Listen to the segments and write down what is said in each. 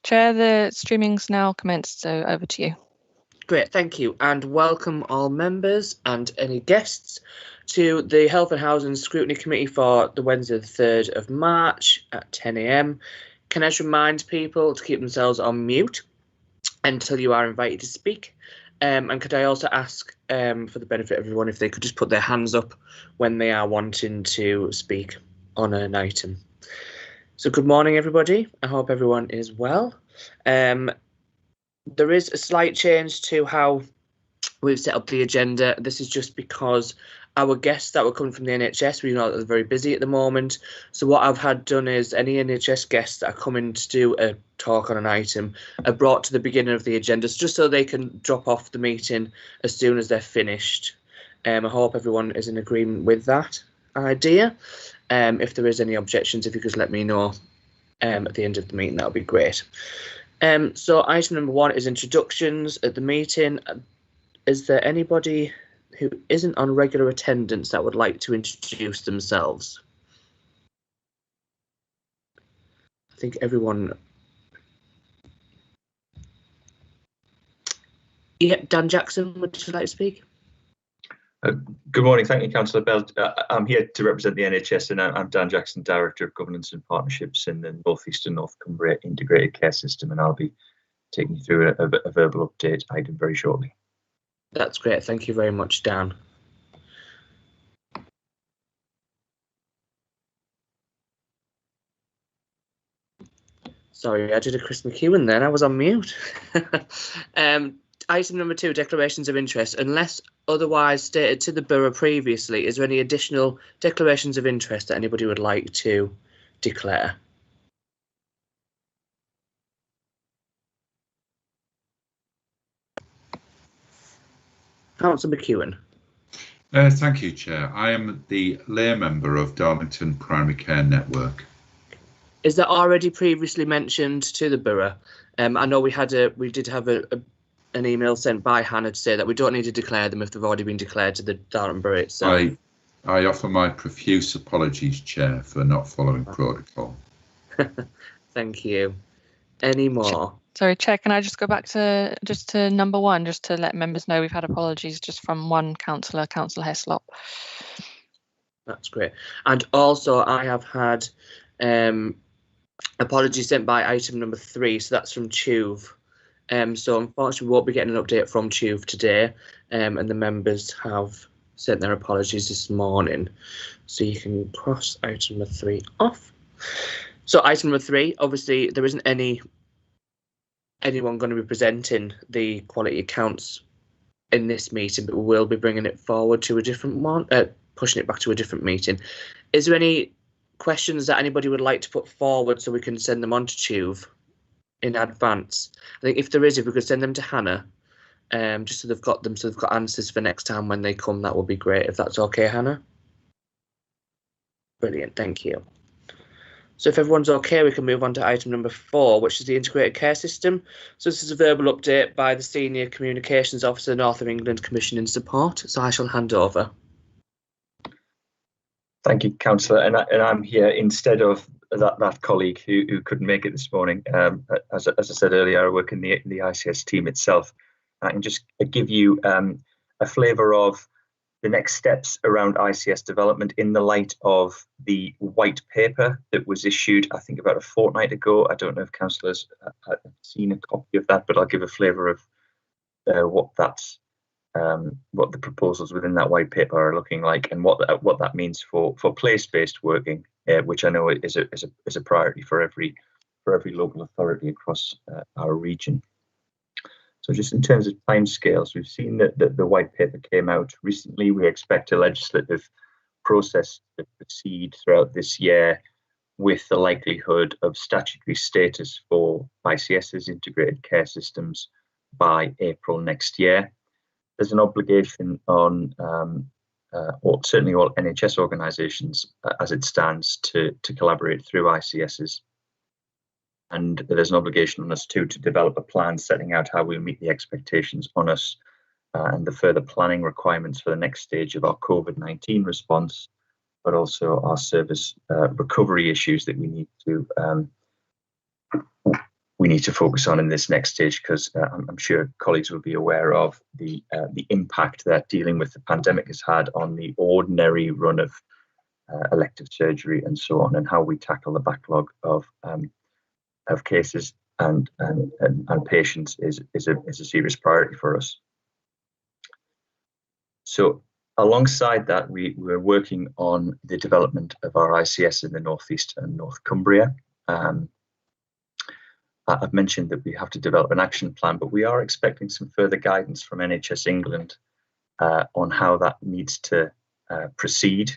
Chair, the streaming's now commenced, so over to you. Great, thank you, and welcome all members and any guests to the Health and Housing Scrutiny Committee for the Wednesday the 3rd of March at 10 AM. Can I just remind people to keep themselves on mute until you are invited to speak? And could I also ask, for the benefit of everyone, if they could just put their hands up when they are wanting to speak on an item. So good morning, everybody. I hope everyone is well. There is a slight change to how we've set up the agenda. This is just because our guests that were coming from the NHS, we know that they're very busy at the moment. So what I've had done is any NHS guests that are coming to do a talk on an item are brought to the beginning of the agenda, just so they can drop off the meeting as soon as they're finished. I hope everyone is in agreement with that idea. If there is any objections, if you could let me know at the end of the meeting, that would be great. So item number 1 is introductions at the meeting. Is there anybody who isn't on regular attendance that would like to introduce themselves? I think everyone. Yep, Dan Jackson, would you like to speak? Good morning. Thank you, Councillor Bell. I'm here to represent the NHS, and I'm Dan Jackson, Director of Governance and Partnerships in the North East and North Cumbria Integrated Care System, and I'll be taking you through a verbal update item very shortly. That's great. Thank you very much, Dan. Sorry, I did a Chris McEwen then. I was on mute. Item number 2, declarations of interest. Unless otherwise stated to the Borough previously, is there any additional declarations of interest that anybody would like to declare? Councillor McEwen. Thank you, Chair. I am the lay member of Darlington Primary Care Network. Is that already previously mentioned to the Borough? I know we did have an email sent by Hannah to say that we don't need to declare them if they've already been declared to the Darlington Borough itself. I offer my profuse apologies, Chair, for not following protocol. Thank you. Any more? Sorry, Chair, can I just go back to number 1, just to let members know we've had apologies just from one councillor, Councillor Heslop. That's great. And also I have had apologies sent by item number 3, so that's from Tuve. So unfortunately we won't be getting an update from Tuve today, and the members have sent their apologies this morning. So you can cross item number 3 off. So item number 3, obviously there isn't anyone going to be presenting the quality accounts in this meeting, but we will be bringing it forward to a different one, pushing it back to a different meeting. Is there any questions that anybody would like to put forward so we can send them on to Tuve in advance? I think if there is, if we could send them to Hannah, just so they've got them, so they've got answers for next time when they come, that would be great, if that's okay, Hannah. Brilliant, thank you. So if everyone's okay, we can move on to item number 4, which is the integrated care system. So this is a verbal update by the Senior Communications Officer, North of England Commission in support. So I shall hand over. Thank you, Councillor. And I'm here instead of that colleague who couldn't make it this morning. As I said earlier, I work in the ICS team itself. I can just give you a flavour of the next steps around ICS development in the light of the white paper that was issued, I think, about a fortnight ago. I don't know if councillors have seen a copy of that, but I'll give a flavour of what the proposals within that white paper are looking like, and what that means for place-based working, which I know is a priority for every local authority across our region. So just in terms of timescales, we've seen that the white paper came out recently. We expect a legislative process to proceed throughout this year, with the likelihood of statutory status for ICS's integrated care systems by April next year. There's an obligation on certainly all NHS organisations as it stands to collaborate through ICS's. And there's an obligation on us too to develop a plan setting out how we meet the expectations on us and the further planning requirements for the next stage of our COVID-19 response, but also our service recovery issues that we need to we need to focus on in this next stage, because I'm sure colleagues will be aware of the impact that dealing with the pandemic has had on the ordinary run of elective surgery and so on, and how we tackle the backlog of cases and patients is a serious priority for us. So alongside that, we're working on the development of our ICS in the North East and North Cumbria. I've mentioned that we have to develop an action plan, but we are expecting some further guidance from NHS England on how that needs to proceed.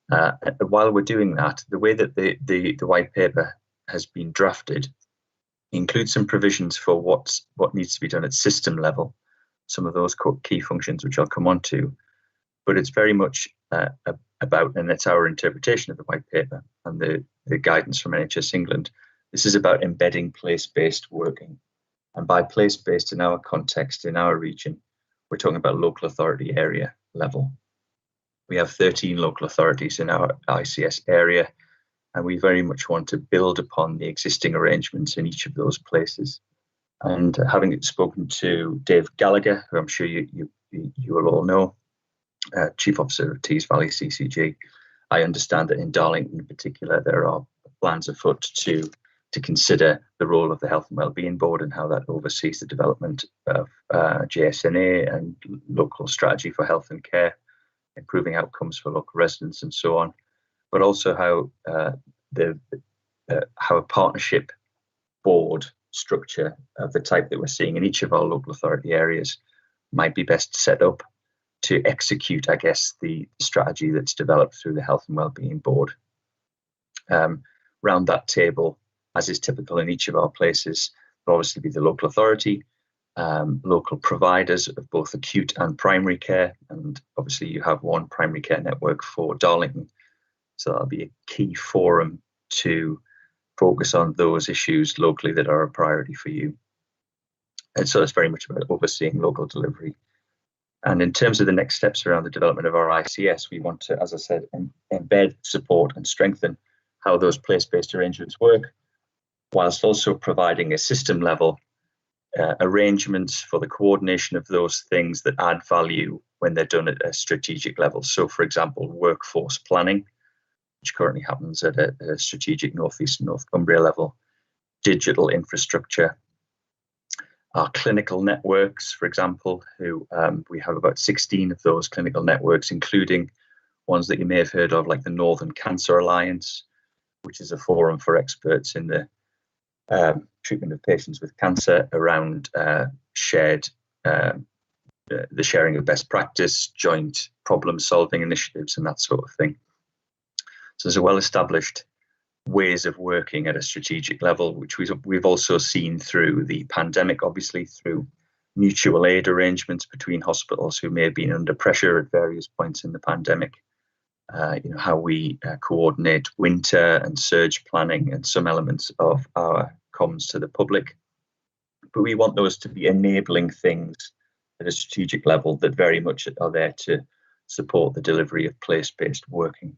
While we're doing that, the way that the white paper has been drafted includes some provisions for what needs to be done at system level, some of those key functions which I'll come on to, but it's very much about, and it's our interpretation of the white paper and the guidance from NHS England. This is about embedding place-based working. And by place-based in our context, in our region, we're talking about local authority area level. We have 13 local authorities in our ICS area, and we very much want to build upon the existing arrangements in each of those places. And having spoken to Dave Gallagher, who I'm sure you will all know, Chief Officer of Tees Valley CCG, I understand that in Darlington in particular, there are plans afoot to consider the role of the Health and Wellbeing Board and how that oversees the development of JSNA and local strategy for health and care, improving outcomes for local residents and so on, but also how how a partnership board structure of the type that we're seeing in each of our local authority areas might be best set up to execute, I guess, the strategy that's developed through the Health and Wellbeing Board. Round that table, as is typical in each of our places, will obviously be the local authority, local providers of both acute and primary care, and obviously you have one primary care network for Darlington, so that'll be a key forum to focus on those issues locally that are a priority for you. And so it's very much about overseeing local delivery. And in terms of the next steps around the development of our ICS, we want to, as I said, embed, support and strengthen how those place-based arrangements work, whilst also providing a system level arrangements for the coordination of those things that add value when they're done at a strategic level. So, for example, workforce planning, which currently happens at a strategic North East and North Cumbria level, digital infrastructure, our clinical networks, for example, who we have about 16 of those clinical networks, including ones that you may have heard of, like the Northern Cancer Alliance, which is a forum for experts in the treatment of patients with cancer around the sharing of best practice, joint problem-solving initiatives, and that sort of thing. So there's a well-established ways of working at a strategic level, which we've also seen through the pandemic, obviously through mutual aid arrangements between hospitals who may have been under pressure at various points in the pandemic. How we coordinate winter and surge planning and some elements of our comms to the public. But we want those to be enabling things at a strategic level that very much are there to support the delivery of place-based working.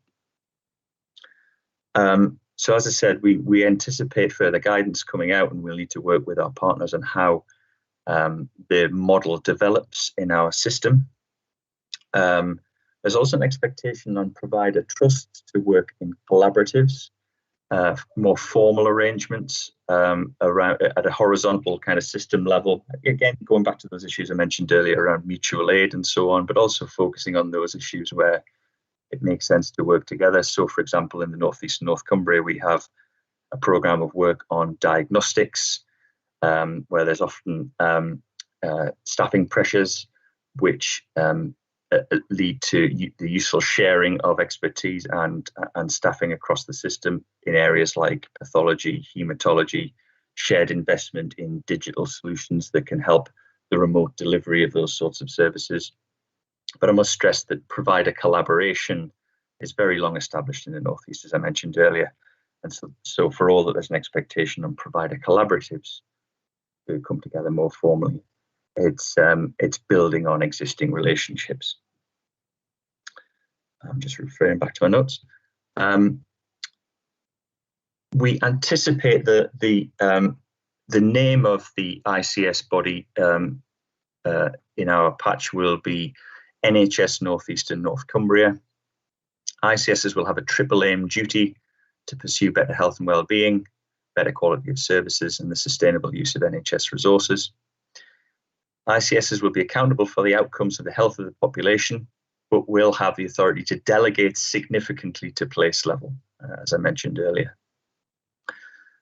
So as I said, we anticipate further guidance coming out, and we'll need to work with our partners on how the model develops in our system. There's also an expectation on provider trust to work in collaboratives, more formal arrangements around at a horizontal kind of system level. Again, going back to those issues I mentioned earlier around mutual aid and so on, but also focusing on those issues where it makes sense to work together. So, for example, in the North East and North Cumbria, we have a programme of work on diagnostics, where there's often staffing pressures, which lead to the useful sharing of expertise and staffing across the system in areas like pathology, haematology, shared investment in digital solutions that can help the remote delivery of those sorts of services. But I must stress that provider collaboration is very long established in the North East, as I mentioned earlier. And so for all that there's an expectation on provider collaboratives to come together more formally, it's building on existing relationships. I'm just referring back to my notes. We anticipate the The name of the ICS body in our patch will be NHS North East and North Cumbria. ICSs will have a triple aim duty to pursue better health and well-being, better quality of services, and the sustainable use of NHS resources. ICSs will be accountable for the outcomes of the health of the population, but will have the authority to delegate significantly to place level, as I mentioned earlier.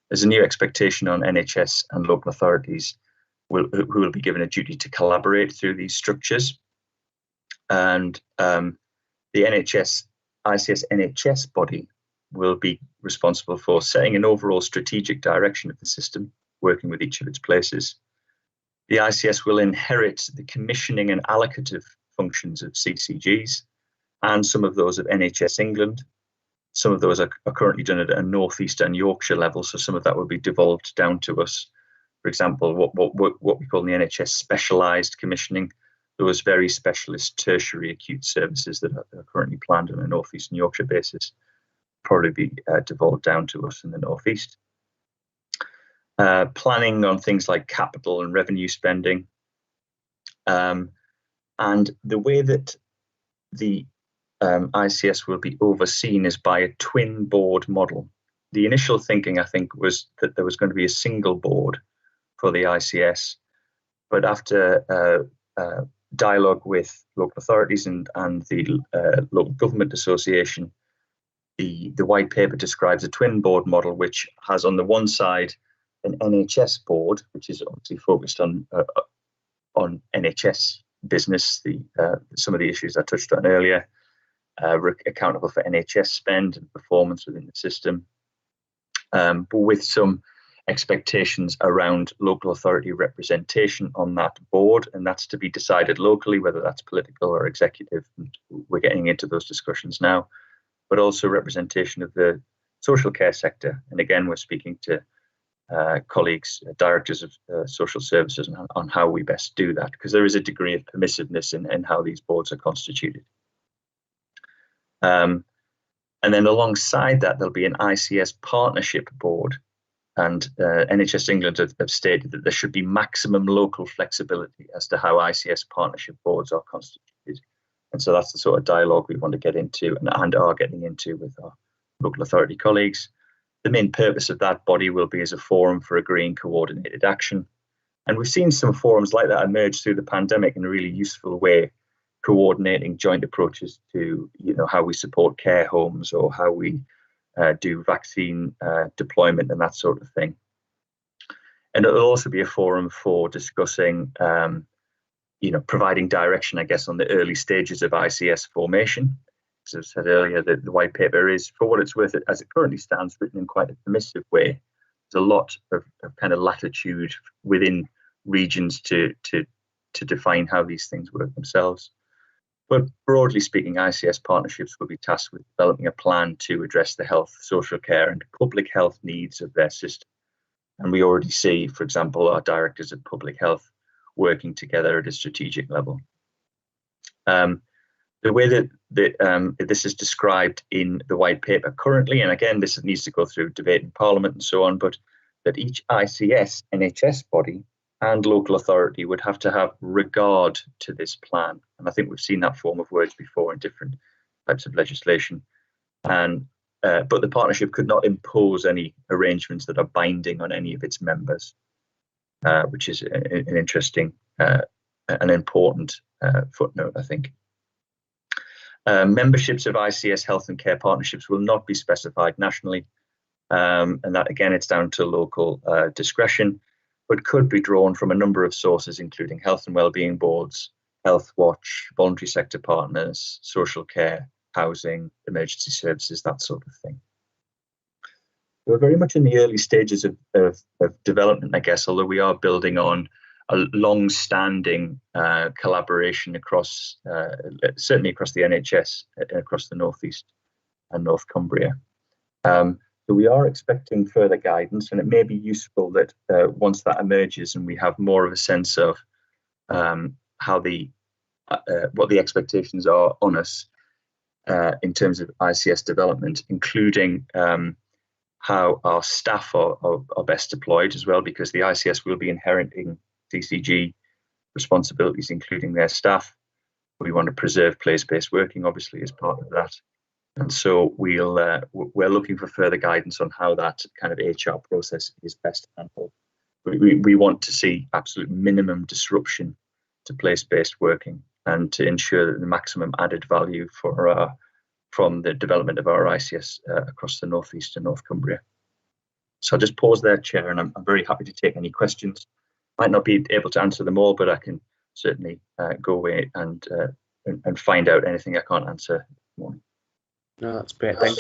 There's a new expectation on NHS and local authorities who will be given a duty to collaborate through these structures. And the ICS NHS body will be responsible for setting an overall strategic direction of the system, working with each of its places. The ICS will inherit the commissioning and allocative functions of CCGs and some of those of NHS England. Some of those are currently done at a North East and Yorkshire level, so some of that will be devolved down to us. For example, what we call in the NHS specialised commissioning, those very specialist tertiary acute services that are currently planned on a North East and Yorkshire basis, probably be devolved down to us in the North East. Planning on things like capital and revenue spending. And the way that the ICS will be overseen is by a twin board model. The initial thinking, I think, was that there was going to be a single board for the ICS, but after dialogue with local authorities and the Local Government Association, the white paper describes a twin board model, which has on the one side an NHS board, which is obviously focused on NHS business, some of the issues I touched on earlier, accountable for NHS spend and performance within the system, but with some expectations around local authority representation on that board, and that's to be decided locally, whether that's political or executive. And we're getting into those discussions now, but also representation of the social care sector. And again, we're speaking to colleagues, directors of social services on how we best do that, because there is a degree of permissiveness in how these boards are constituted. And then alongside that, there'll be an ICS partnership board. And NHS England have stated that there should be maximum local flexibility as to how ICS partnership boards are constituted. And so that's the sort of dialogue we want to get into and are getting into with our local authority colleagues. The main purpose of that body will be as a forum for agreeing coordinated action. And we've seen some forums like that emerge through the pandemic in a really useful way, coordinating joint approaches to, how we support care homes or how we do vaccine deployment and that sort of thing. And it'll also be a forum for discussing, providing direction, I guess, on the early stages of ICS formation. As I said earlier, the white paper is, for what it's worth, as it currently stands, written in quite a permissive way. There's a lot of kind of latitude within regions to define how these things work themselves. But broadly speaking, ICS partnerships will be tasked with developing a plan to address the health, social care and public health needs of their system. And we already see, for example, our directors of public health working together at a strategic level. The way that this is described in the white paper currently, and again, this needs to go through debate in Parliament and so on, but that each ICS NHS body and local authority would have to have regard to this plan. And I think we've seen that form of words before in different types of legislation. And but the partnership could not impose any arrangements that are binding on any of its members, which is an interesting, an important footnote, I think. Memberships of ICS health and care partnerships will not be specified nationally. And that, again, it's down to local discretion, but could be drawn from a number of sources, including health and wellbeing boards, Health Watch, voluntary sector partners, social care, housing, emergency services, that sort of thing. We're very much in the early stages of development, I guess, although we are building on a long-standing collaboration across, certainly across the NHS, across the North East and North Cumbria. So we are expecting further guidance, and it may be useful that once that emerges and we have more of a sense of how what the expectations are on us in terms of ICS development, including how our staff are best deployed as well, because the ICS will be inheriting DCG responsibilities, including their staff. We want to preserve place-based working, obviously, as part of that. And so we're looking for further guidance on how that kind of HR process is best handled. We want to see absolute minimum disruption to place-based working and to ensure that the maximum added value from the development of our ICS across the North East and North Cumbria. So I'll just pause there, Chair, and I'm very happy to take any questions. Might not be able to answer them all, but I can certainly go away and find out anything I can't answer this morning. No, that's great. Thank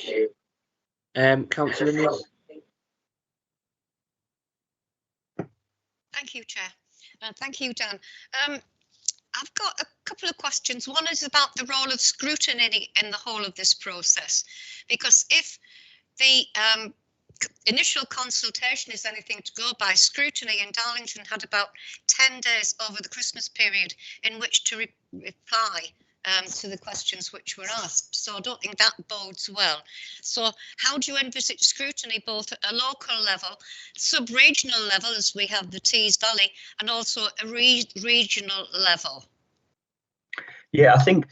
you. Councillor Neil. Thank you, Chair. Thank you, Dan. I've got a couple of questions. One is about the role of scrutiny in the whole of this process, because if the initial consultation is anything to go by, Scrutiny in Darlington had about 10 days over the Christmas period in which to reply to the questions which were asked. So I don't think that bodes well. So how do you envisage scrutiny both at a local level, sub-regional level, as we have the Tees Valley, and also a regional level? Yeah, I think,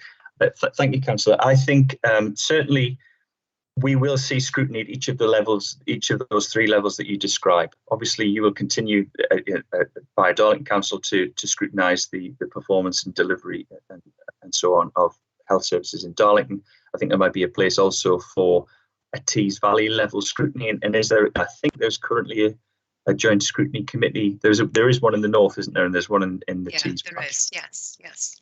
thank you, Councillor. I think certainly we will see scrutiny at each of the levels, each of those three levels that you describe. Obviously, you will continue by Darlington Council to scrutinise the performance and delivery and so on of health services in Darlington. I think there might be a place also for a Tees Valley level scrutiny. And is there? I think there's currently a joint scrutiny committee. There is one in the north, isn't there? And there's one in the Tees Valley. There is. Yes.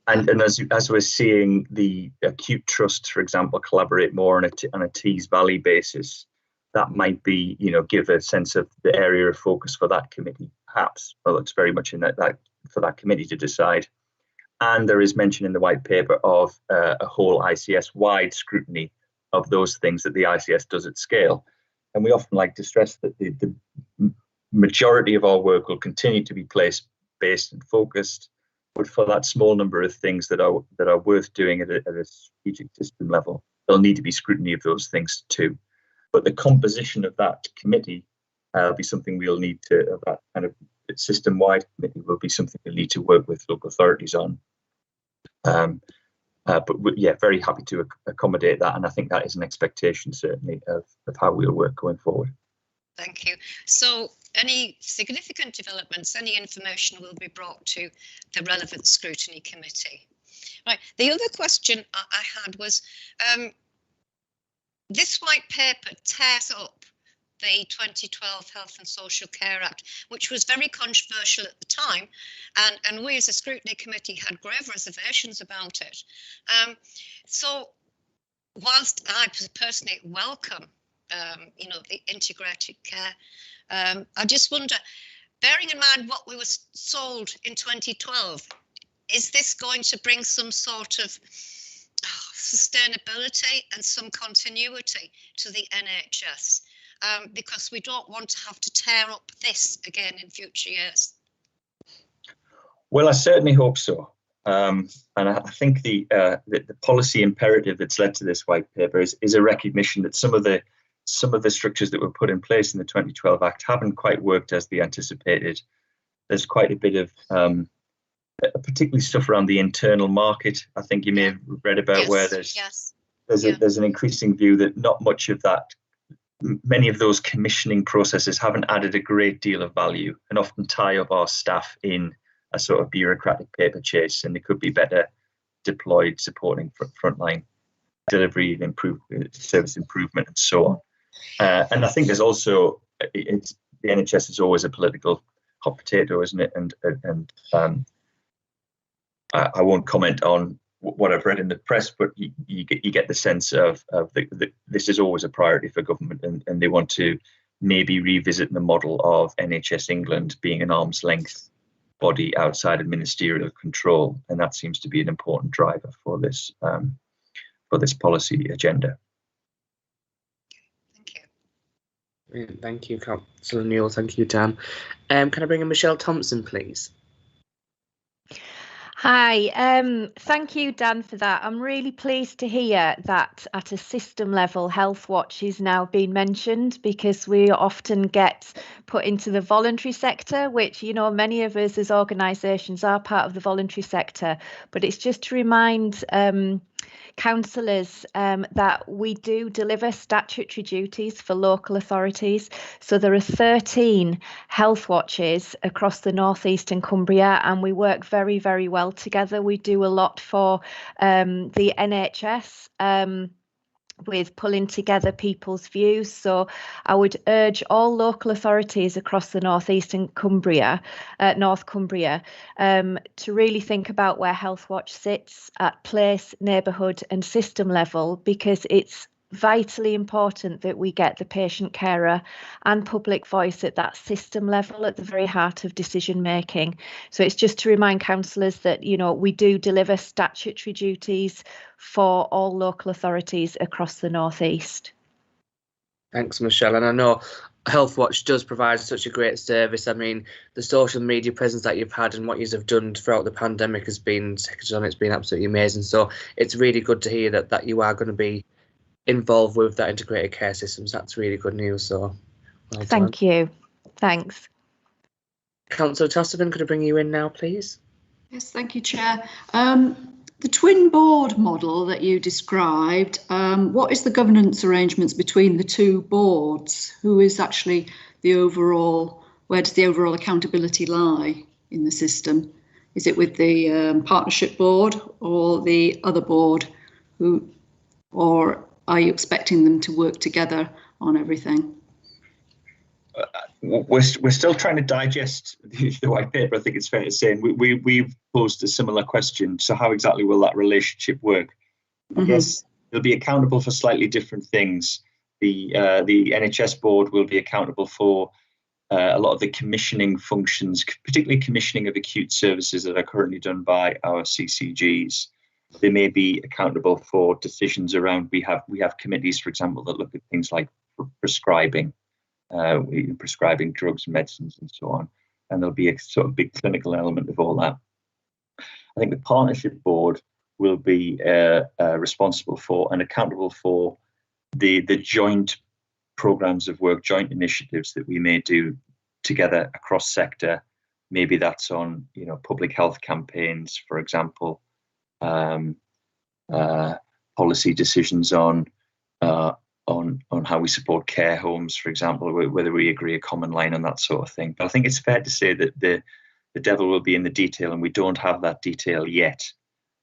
And as we're seeing the acute trusts, for example, collaborate more on a Tees Valley basis, that might be, give a sense of the area of focus for that committee, perhaps. Well, it's very much in that for that committee to decide. And there is mention in the white paper of a whole ICS-wide scrutiny of those things that the ICS does at scale. And we often like to stress that the majority of our work will continue to be place-based and focused. But for that small number of things that are worth doing at a strategic system level, there'll need to be scrutiny of those things too. But the composition of that committee will be something we'll need to, that kind of system-wide committee will be something we'll need to work with local authorities on. But yeah, very happy to accommodate that, and I think that is an expectation certainly of how we'll work going forward. Thank you. So any significant developments, any information will be brought to the relevant scrutiny committee. Right. The other question I had was, this white paper tears up the 2012 Health and Social Care Act, which was very controversial at the time, and we as a scrutiny committee had grave reservations about it. So whilst I personally welcome the integrated care, I just wonder, bearing in mind what we were sold in 2012, is this going to bring some sort of sustainability and some continuity to the NHS? Because we don't want to have to tear up this again in future years. Well, I certainly hope so. And I think the policy imperative that's led to this white paper is a recognition that some of the structures that were put in place in the 2012 Act haven't quite worked as they anticipated. There's quite a bit of particularly stuff around the internal market. I think you may have read about where there's an increasing view that not much of that, many of those commissioning processes haven't added a great deal of value and often tie up our staff in a sort of bureaucratic paper chase, and they could be better deployed supporting frontline delivery and service improvement and so on. And I think there's also, the NHS is always a political hot potato, isn't it? And I won't comment on what I've read in the press, but you get the sense of this is always a priority for government, and they want to maybe revisit the model of NHS England being an arm's length body outside of ministerial control, and that seems to be an important driver for this policy agenda. Thank you, Councillor Newell. Thank you, Dan. Can I bring in Michelle Thompson, please? Hi, thank you, Dan, for that. I'm really pleased to hear that at a system level, Health Watch is now being mentioned, because we often get put into the voluntary sector, which, you know, many of us as organisations are part of the voluntary sector. But it's just to remind councillors that we do deliver statutory duties for local authorities. So there are 13 health watches across the North East and Cumbria, and we work very, very well together. We do a lot for the NHS. With pulling together people's views. So I would urge all local authorities across the North East and Cumbria, North Cumbria, to really think about where Health Watch sits at place, neighbourhood and system level, because it's vitally important that we get the patient carer and public voice at that system level, at the very heart of decision making. So it's just to remind councillors that, you know, we do deliver statutory duties for all local authorities across the North East. Thanks, Michelle. And I know Health Watch does provide such a great service. I mean, the social media presence that you've had and what you have done throughout the pandemic has been second to none. It's been absolutely amazing. So it's really good to hear that you are going to be involved with that integrated care systems. That's really good news. So well Thank you. Thanks. Councillor Tostman, could I bring you in now, please? Yes, thank you, Chair. The twin board model that you described, what is the governance arrangements between the two boards? Who is actually the overall, where does the overall accountability lie in the system? Is it with the partnership board or the other board, or are you expecting them to work together on everything? We're still trying to digest the white paper, I think it's fair to say. And we've posed a similar question. So how exactly will that relationship work? I guess they'll be accountable for slightly different things. The NHS board will be accountable for a lot of the commissioning functions, particularly commissioning of acute services that are currently done by our CCGs. They may be accountable for decisions around, we have committees, for example, that look at things like prescribing drugs, medicines, and so on. And there'll be a sort of big clinical element of all that. I think the partnership board will be responsible for and accountable for the joint programs of work, joint initiatives that we may do together across sector. Maybe that's on, you know, public health campaigns, for example, policy decisions on how we support care homes, for example, whether we agree a common line on that sort of thing. But I think it's fair to say that the devil will be in the detail, and we don't have that detail yet.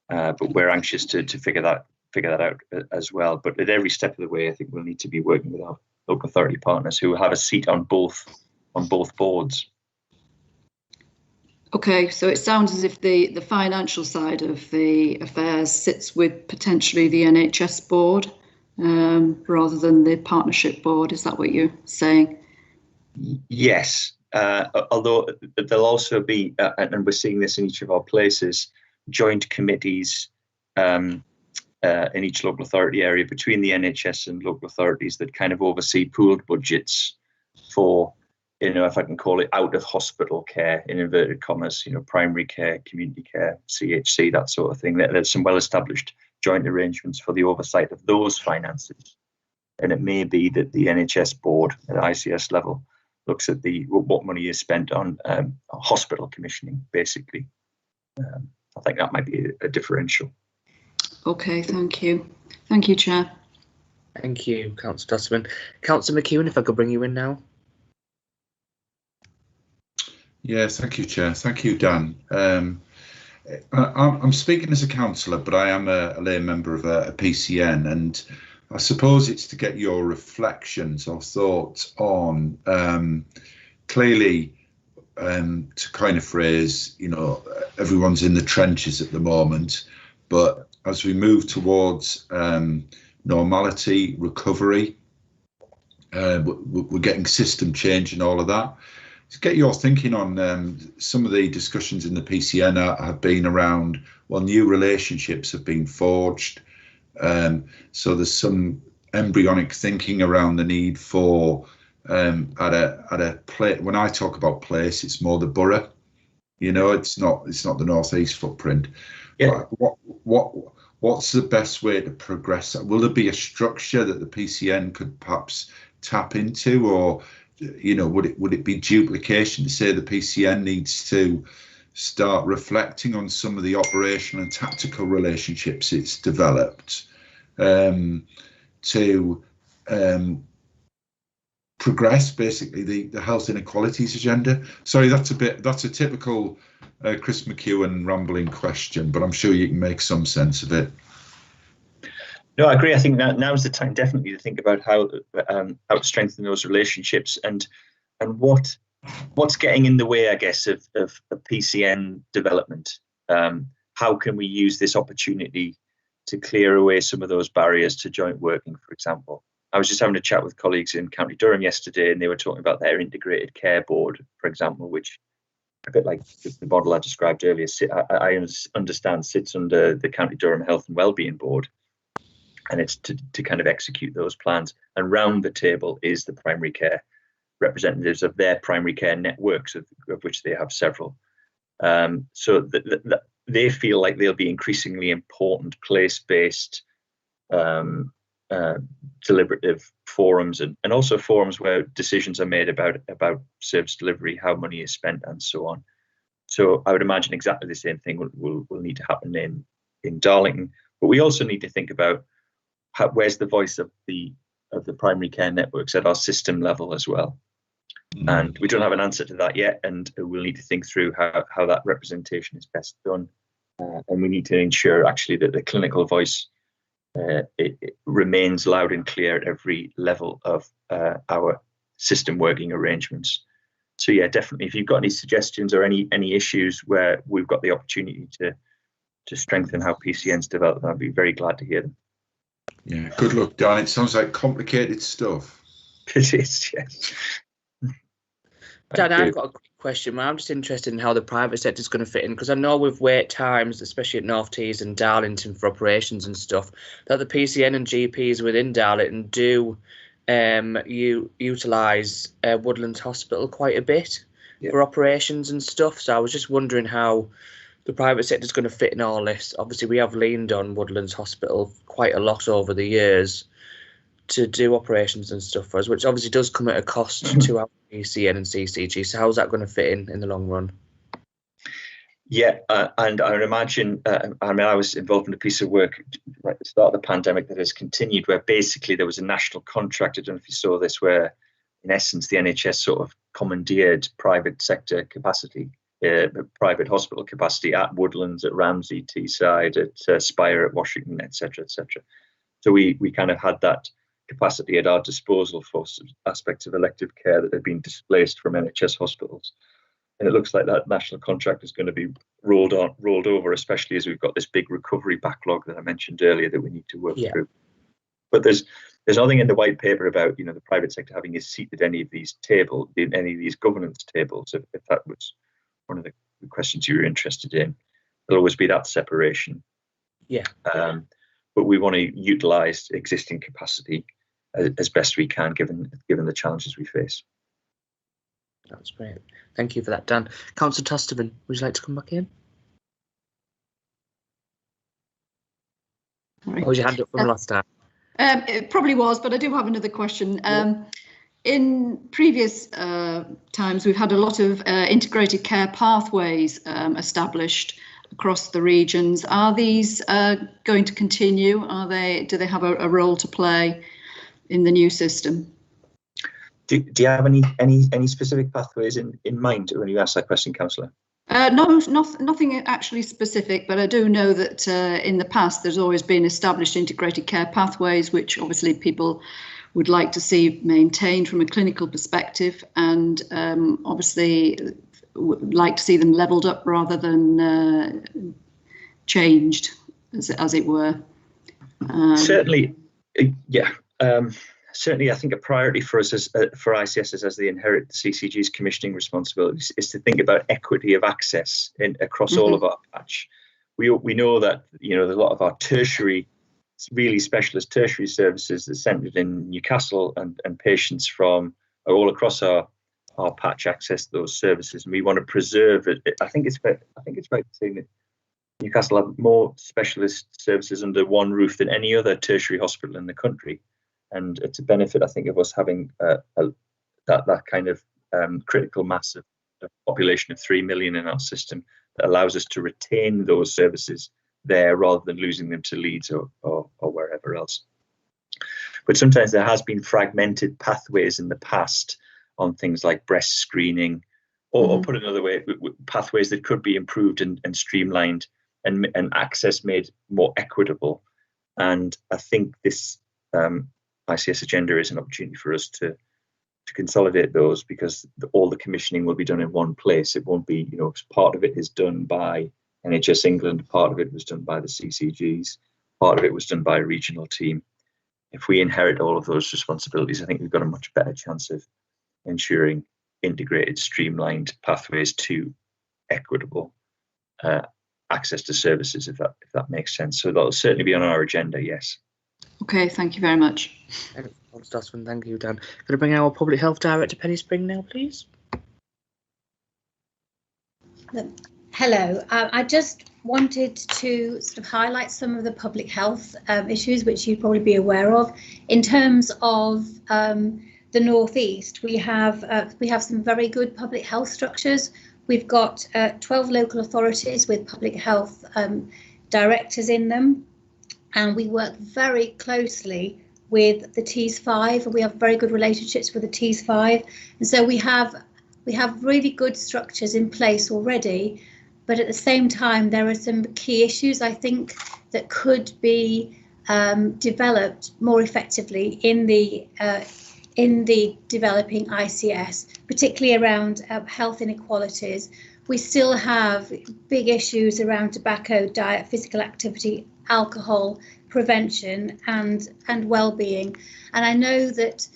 But we're anxious to figure that out as well. But at every step of the way, I think we'll need to be working with our local authority partners who have a seat on both boards. Okay, so it sounds as if the financial side of the affairs sits with potentially the NHS board rather than the partnership board. Is that what you're saying? Yes, although there'll also be, and we're seeing this in each of our places, joint committees in each local authority area between the NHS and local authorities that kind of oversee pooled budgets for, you know, if I can call it out of hospital care, in inverted commas, you know, primary care, community care, CHC, that sort of thing. There's some well-established joint arrangements for the oversight of those finances. And it may be that the NHS board at ICS level looks at what money is spent on hospital commissioning, basically. I think that might be a differential. Okay, thank you. Thank you, Chair. Thank you, Councillor Tostman. Councillor McEwen, if I could bring you in now. Yes, thank you, Chair. Thank you, Dan. I'm speaking as a councillor, but I am a lay member of a PCN, and I suppose it's to get your reflections or thoughts on clearly, to kind of phrase, you know, everyone's in the trenches at the moment, but as we move towards normality, recovery, we're getting system change and all of that. To get your thinking on some of the discussions in the PCN have been around, well, new relationships have been forged. So there's some embryonic thinking around the need for at a place. When I talk about place, it's more the borough, You know, it's not the northeast footprint. Yeah. But what's the best way to progress? Will there be a structure that the PCN could perhaps tap into, or would it be duplication to say the PCN needs to start reflecting on some of the operational and tactical relationships it's developed to progress basically the health inequalities agenda? Sorry, that's a typical Chris McEwen rambling question, but I'm sure you can make some sense of it. No, I agree. I think now's the time definitely to think about how to strengthen those relationships and what's getting in the way, I guess, of PCN development. How can we use this opportunity to clear away some of those barriers to joint working, for example? I was just having a chat with colleagues in County Durham yesterday, and they were talking about their integrated care board, for example, which, a bit like the model I described earlier, I understand sits under the County Durham Health and Wellbeing Board, and it's to kind of execute those plans. And round the table is the primary care representatives of their primary care networks, of which they have several. So that they feel like they'll be increasingly important place-based deliberative forums, and also forums where decisions are made about service delivery, how money is spent, and so on. So I would imagine exactly the same thing will need to happen in Darlington. But we also need to think about where's the voice of the primary care networks at our system level as well. And we don't have an answer to that yet, and we'll need to think through how that representation is best done. And we need to ensure actually that the clinical voice it remains loud and clear at every level of our system working arrangements. So yeah, definitely, if you've got any suggestions or any issues where we've got the opportunity to strengthen how PCNs develop, I'd be very glad to hear them. Yeah, good luck, Dan. It sounds like complicated stuff. It is, yes. Dan, I've got a quick question. I'm just interested in how the private sector is going to fit in, because I know with wait times, especially at North Tees and Darlington for operations and stuff, that the PCN and GPs within Darlington do utilise Woodlands Hospital quite a bit for operations and stuff. So I was just wondering how the private sector is going to fit in all this. Obviously, we have leaned on Woodlands Hospital quite a lot over the years to do operations and stuff for us, which obviously does come at a cost to our PCN and CCG. So how's that going to fit in the long run? Yeah, and I would imagine, I was involved in a piece of work right at the start of the pandemic that has continued, where basically there was a national contract, I don't know if you saw this, where in essence the NHS sort of commandeered private sector capacity, private hospital capacity at Woodlands, at Ramsey, Teesside, at Spire, at Washington, etc., etc. So we kind of had that capacity at our disposal for aspects of elective care that had been displaced from NHS hospitals. And it looks like that national contract is going to be rolled over, especially as we've got this big recovery backlog that I mentioned earlier that we need to work through. But there's nothing in the white paper about the private sector having a seat at any of these governance tables. If that was one of the questions you were interested in, there'll always be that separation. Yeah. But we want to utilise existing capacity as best we can, given the challenges we face. That's great. Thank you for that, Dan. Councillor Tosterman, would you like to come back in? Or was your hand up from last time? It probably was, but I do have another question. In previous times, we've had a lot of integrated care pathways established across the regions. Are these going to continue? Do they have a role to play in the new system? Do you have any specific pathways in mind when you ask that question, Councillor? No, nothing actually specific, but I do know that in the past there's always been established integrated care pathways, which obviously people would like to see maintained from a clinical perspective, and obviously would like to see them levelled up rather than changed, as it were. Certainly, yeah. Certainly, I think a priority for us for ICSs as they inherit the CCG's commissioning responsibilities is to think about equity of access across all of our patch. We know that there's a lot of our tertiary, really specialist tertiary services that are centred in Newcastle, and patients from all across our our patch access to those services, and we want to preserve it. I think it's right to say that Newcastle have more specialist services under one roof than any other tertiary hospital in the country, and it's a benefit, I think, of us having that kind of critical mass of population of 3 million in our system that allows us to retain those services there rather than losing them to Leeds or wherever else. But sometimes there has been fragmented pathways in the past on things like breast screening, or put another way, pathways that could be improved and streamlined and access made more equitable. And I think this ICS agenda is an opportunity for us to consolidate those, because all the commissioning will be done in one place. It won't be, part of it is done by NHS England, part of it was done by the CCGs, part of it was done by a regional team. If we inherit all of those responsibilities, I think we've got a much better chance of ensuring integrated, streamlined pathways to equitable access to services, if that makes sense. So that'll certainly be on our agenda, yes. Okay, thank you very much. Thank you, Dan. Could I bring our Public Health Director, Penny Spring, now, please? Hello. I just wanted to sort of highlight some of the public health issues which you'd probably be aware of. In terms of the North East, we have some very good public health structures. We've got 12 local authorities with public health directors in them, and we work very closely with the TEAS5. We have very good relationships with the TEAS5, and so we have really good structures in place already. But at the same time, there are some key issues, I think, that could be developed more effectively in the developing ICS, particularly around health inequalities. We still have big issues around tobacco, diet, physical activity, alcohol, prevention and well-being. And I know that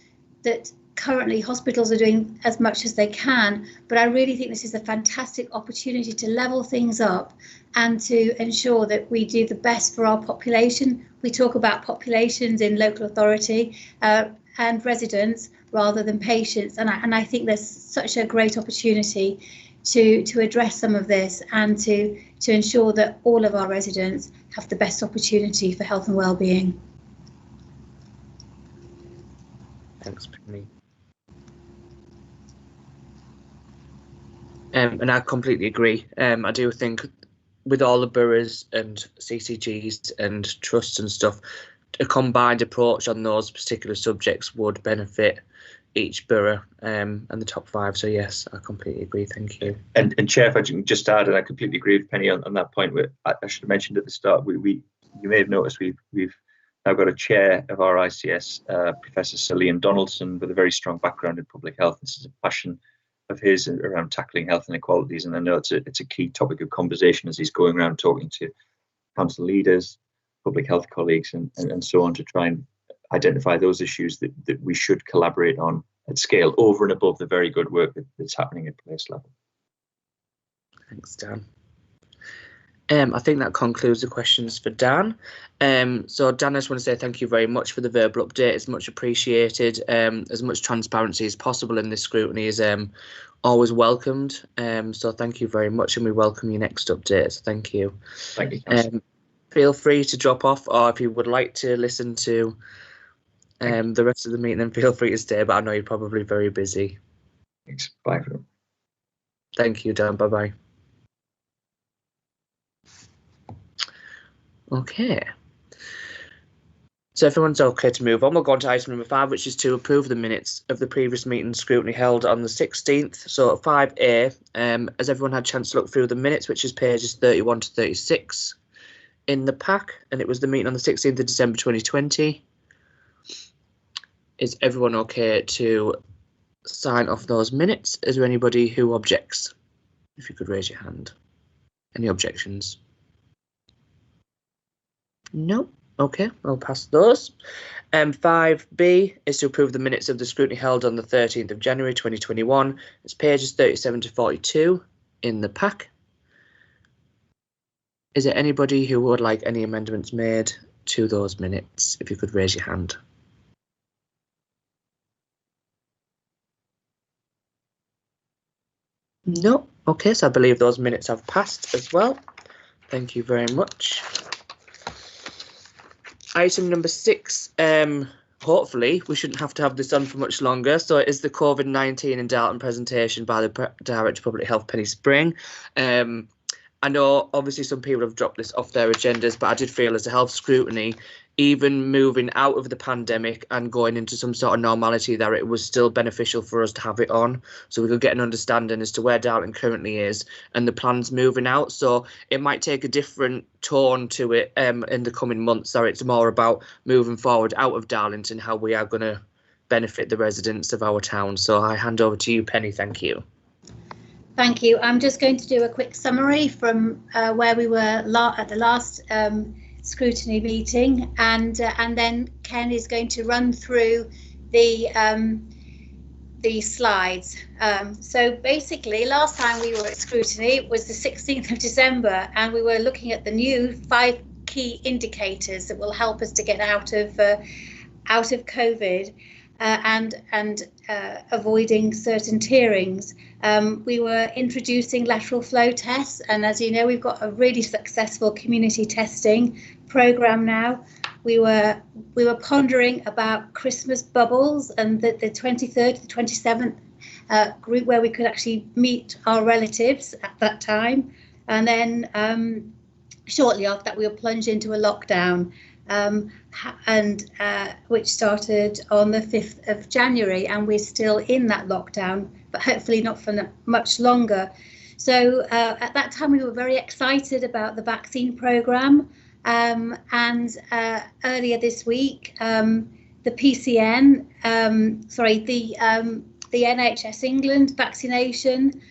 currently hospitals are doing as much as they can, but I really think this is a fantastic opportunity to level things up and to ensure that we do the best for our population. We talk about populations in local authority and residents rather than patients, and I think there's such a great opportunity to address some of this and to ensure that all of our residents have the best opportunity for health and well-being. Thanks, Penny. And I completely agree. I do think with all the boroughs and CCGs and trusts and stuff, a combined approach on those particular subjects would benefit each borough and the top 5. So yes, I completely agree. Thank you. And Chair, if I can just add, and I completely agree with Penny on that point. Where I should have mentioned at the start, you may have noticed we've now got a chair of our ICS, Professor Sir Ian Donaldson, with a very strong background in public health. This is a passion of his around tackling health inequalities, and I know it's a key topic of conversation as he's going around talking to council leaders, public health colleagues, and so on, to try and identify those issues that we should collaborate on at scale, over and above the very good work that's happening at place level. Thanks, Dan. I think that concludes the questions for Dan. So Dan, I just want to say thank you very much for the verbal update. It's much appreciated. As much transparency as possible in this scrutiny is always welcomed. So thank you very much, and we welcome your next update. So thank you. Thank you. Feel free to drop off, or if you would like to listen to the rest of the meeting, then feel free to stay, but I know you're probably very busy. Thanks. Bye. Thank you, Dan. Bye-bye. Okay. So everyone's okay to move on. We'll go on to item number 5, which is to approve the minutes of the previous meeting scrutiny held on the 16th. So 5A, has everyone had a chance to look through the minutes, which is pages 31 to 36 in the pack, and it was the meeting on the 16th of December 2020. Is everyone okay to sign off those minutes? Is there anybody who objects? If you could raise your hand. Any objections? No. Okay, I'll pass those. 5B is to approve the minutes of the scrutiny held on the 13th of January 2021. It's pages 37 to 42 in the pack. Is there anybody who would like any amendments made to those minutes? If you could raise your hand. No. Okay, so I believe those minutes have passed as well. Thank you very much. Item number 6. Hopefully, we shouldn't have to have this on for much longer. So it is the COVID-19 in Darlington presentation by the Director of Public Health, Penny Spring. I know obviously some people have dropped this off their agendas, but I did feel as a health scrutiny, even moving out of the pandemic and going into some sort of normality, that it was still beneficial for us to have it on, so we could get an understanding as to where Darlington currently is and the plans moving out. So it might take a different tone to it in the coming months, so it's more about moving forward out of Darlington, how we are going to benefit the residents of our town. So I hand over to you, Penny. Thank you. Thank you. I'm just going to do a quick summary from where we were at the last scrutiny meeting, and then Ken is going to run through the slides. So basically, last time we were at scrutiny was the 16th of December, and we were looking at the new 5 key indicators that will help us to get out of COVID and avoiding certain tierings. We were introducing lateral flow tests, and as you know, we've got a really successful community testing program now. We were pondering about Christmas bubbles and the 23rd, the 27th group where we could actually meet our relatives at that time, and then shortly after that we were plunged into a lockdown. Which started on the 5th of January, and we're still in that lockdown, but hopefully not for much longer. So at that time we were very excited about the vaccine programme, and earlier this week the PCN, the NHS England vaccination,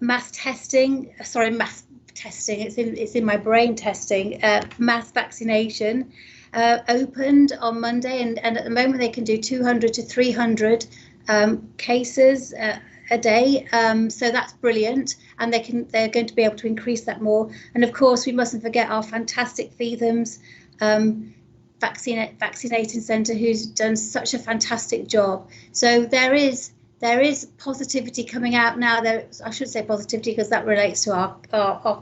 mass testing, it's in my brain, mass vaccination opened on Monday, and at the moment they can do 200 to 300 cases a day, so that's brilliant, and they're going to be able to increase that more. And of course we mustn't forget our fantastic Feethams vaccinating centre, who's done such a fantastic job. So there is positivity coming out now. I should say positivity because that relates to our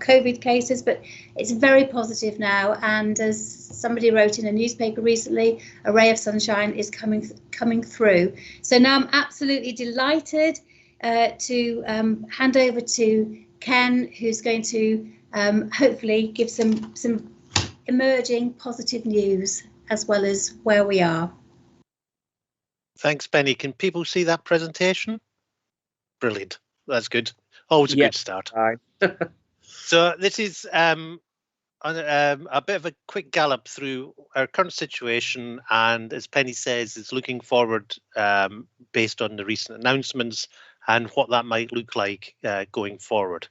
COVID cases, but it's very positive now. And as somebody wrote in a newspaper recently, a ray of sunshine is coming through. So now I'm absolutely delighted to hand over to Ken, who's going to hopefully give some emerging positive news as well as where we are. Thanks, Penny. Can people see that presentation? Brilliant. That's good. Always a good start. So this is a bit of a quick gallop through our current situation, and as Penny says, it's looking forward based on the recent announcements and what that might look like going forward.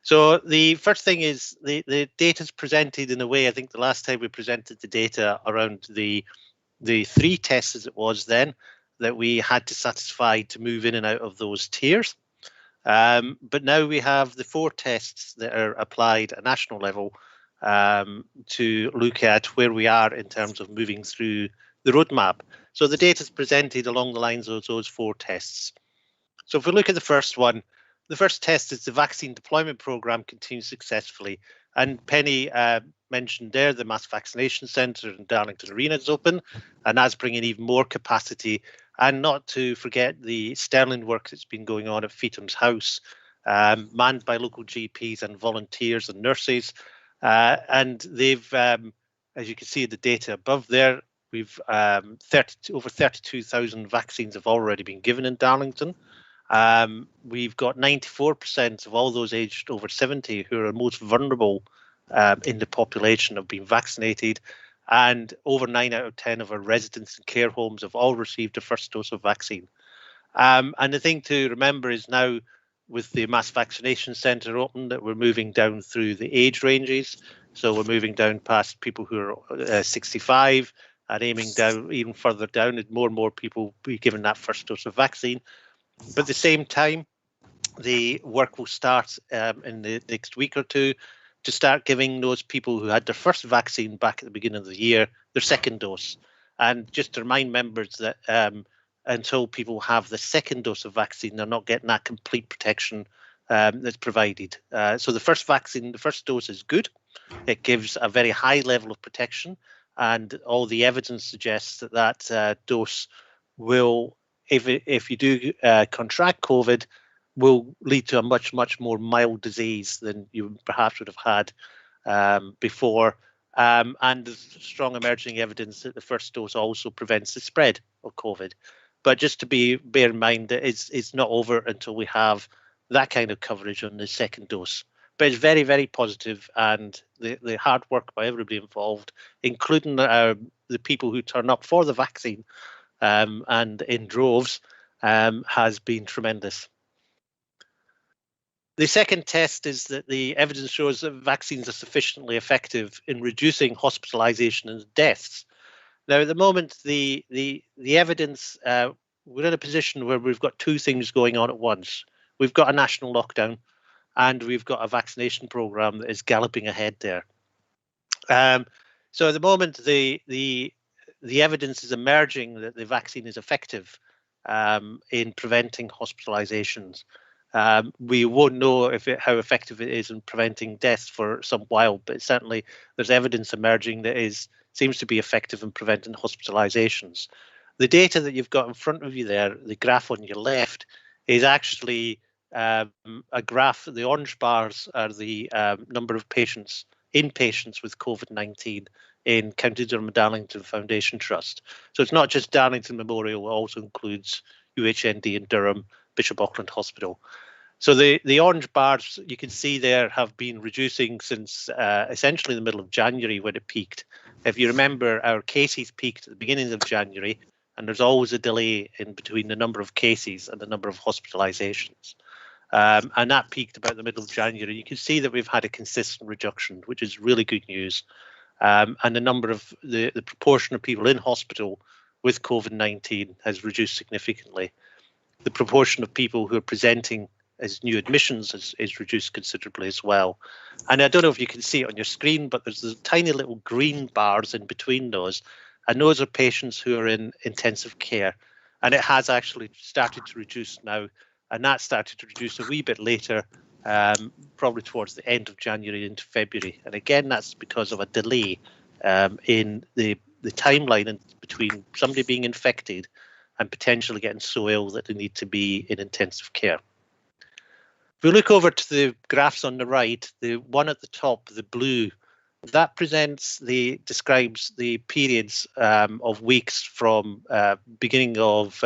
So the first thing is the data is presented in a way. I think the last time we presented the data around the 3 tests, as it was then, that we had to satisfy to move in and out of those tiers. But now we have the 4 tests that are applied at national level to look at where we are in terms of moving through the roadmap. So the data is presented along the lines of those 4 tests. So if we look at the first one, the first test is the vaccine deployment programme continues successfully. And Penny mentioned there the mass vaccination centre in Darlington Arena is open, and that's bringing even more capacity. And not to forget the sterling work that's been going on at Feetham's House, manned by local GPs and volunteers and nurses. And they've, as you can see the data above there, we've over 32,000 vaccines have already been given in Darlington. We've got 94% of all those aged over 70 who are most vulnerable in the population have been vaccinated, and over 9 out of 10 of our residents and care homes have all received a first dose of vaccine. And the thing to remember is now with the mass vaccination centre open that we're moving down through the age ranges. So we're moving down past people who are 65 and aiming down even further down, and more people be given that first dose of vaccine. But at the same time, the work will start in the next week or two to start giving those people who had their first vaccine back at the beginning of the year their second dose. And just to remind members that until people have the second dose of vaccine, they're not getting that complete protection that's provided. So the first vaccine, the first dose is good. It gives a very high level of protection, and all the evidence suggests that that dose will, if you do contract COVID, will lead to a much more mild disease than you perhaps would have had before. And there's strong emerging evidence that the first dose also prevents the spread of COVID. But just to bear in mind that it's not over until we have that kind of coverage on the second dose. But it's very, very positive, and the hard work by everybody involved, including the people who turn up for the vaccine and in droves, has been tremendous. The second test is that the evidence shows that vaccines are sufficiently effective in reducing hospitalisation and deaths. Now, at the moment, the evidence, we're in a position where we've got two things going on at once. We've got a national lockdown, and we've got a vaccination programme that is galloping ahead there. So at the moment, the evidence is emerging that the vaccine is effective in preventing hospitalisations. We won't know how effective it is in preventing deaths for some while, but certainly there's evidence emerging that seems to be effective in preventing hospitalisations. The data that you've got in front of you there, the graph on your left, is actually a graph. The orange bars are the number of inpatients with COVID-19 in County Durham and Darlington Foundation Trust. So it's not just Darlington Memorial, it also includes UHND in Durham, Bishop Auckland Hospital. So the orange bars you can see there have been reducing since essentially the middle of January when it peaked. If you remember, our cases peaked at the beginning of January, and there's always a delay in between the number of cases and the number of hospitalisations. And that peaked about the middle of January. You can see that we've had a consistent reduction, which is really good news. And the number of the proportion of people in hospital with COVID-19 has reduced significantly. The proportion of people who are presenting as new admissions is reduced considerably as well. And I don't know if you can see it on your screen, but there's the tiny little green bars in between those. And those are patients who are in intensive care. And it has actually started to reduce now. And that started to reduce a wee bit later, probably towards the end of January into February. And again, that's because of a delay in the timeline between somebody being infected and potentially getting so ill that they need to be in intensive care. If we look over to the graphs on the right, the one at the top, the blue, that describes the periods of weeks from beginning of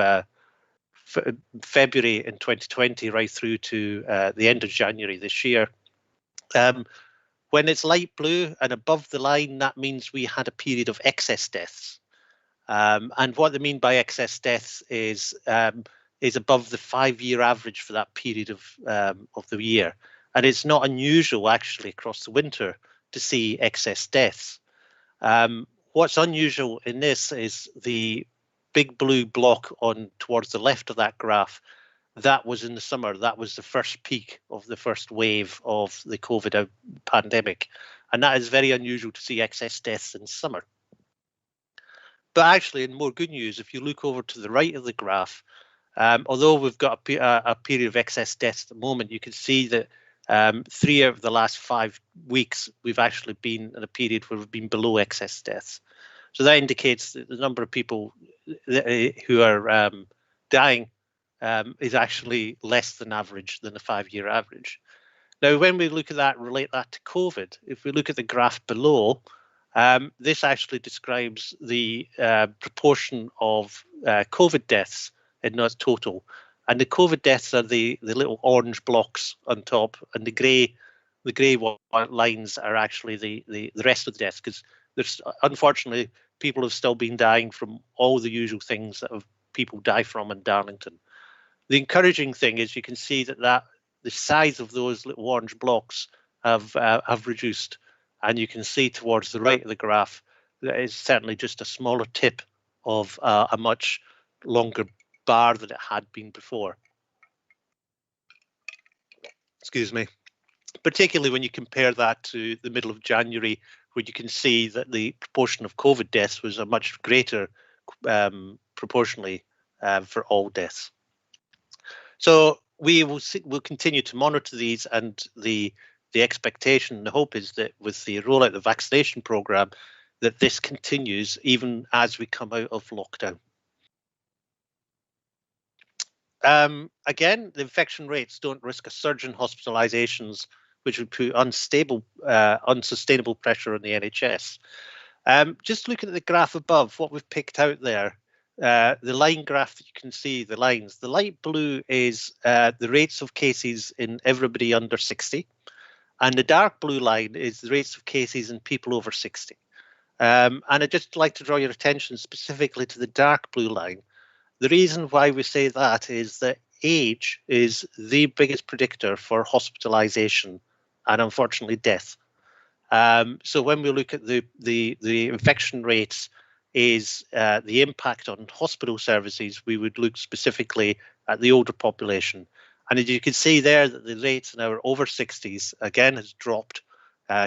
February in 2020 right through to the end of January this year. When it's light blue and above the line, that means we had a period of excess deaths. And what they mean by excess deaths is above the 5-year average for that period of the year. And it's not unusual actually across the winter to see excess deaths. What's unusual in this is the big blue block on towards the left of that graph. That was in the summer. That was the first peak of the first wave of the COVID pandemic. And that is very unusual to see excess deaths in summer. But actually, in more good news, if you look over to the right of the graph, although we've got a period of excess deaths at the moment, you can see that 3 out of the last 5 weeks, we've actually been in a period where we've been below excess deaths. So that indicates that the number of people who are dying is actually less than average, than the 5-year average. Now, when we look at that, relate that to COVID, if we look at the graph below, this actually describes the proportion of COVID deaths in that total. And the COVID deaths are the little orange blocks on top, and the grey lines are actually the rest of the deaths, because there's unfortunately people have still been dying from all the usual things that people die from in Darlington. The encouraging thing is you can see that the size of those little orange blocks have reduced, and you can see towards the right of the graph that is certainly just a smaller tip of a much longer bar than it had been before. Excuse me. Particularly when you compare that to the middle of January, where you can see that the proportion of COVID deaths was a much greater proportionally for all deaths. So we'll continue to monitor these, and the expectation, the hope is that with the rollout of the vaccination programme, that this continues even as we come out of lockdown. Again, the infection rates don't risk a surge in hospitalisations, which would put unsustainable pressure on the NHS. Just looking at the graph above, what we've picked out there, the line graph that you can see, the lines, the light blue is the rates of cases in everybody under 60. And the dark blue line is the rates of cases in people over 60. And I'd just like to draw your attention specifically to the dark blue line. The reason why we say that is that age is the biggest predictor for hospitalisation and unfortunately death. So when we look at the infection rates is the impact on hospital services, we would look specifically at the older population. And as you can see there, that the rates in our over 60s, again, has dropped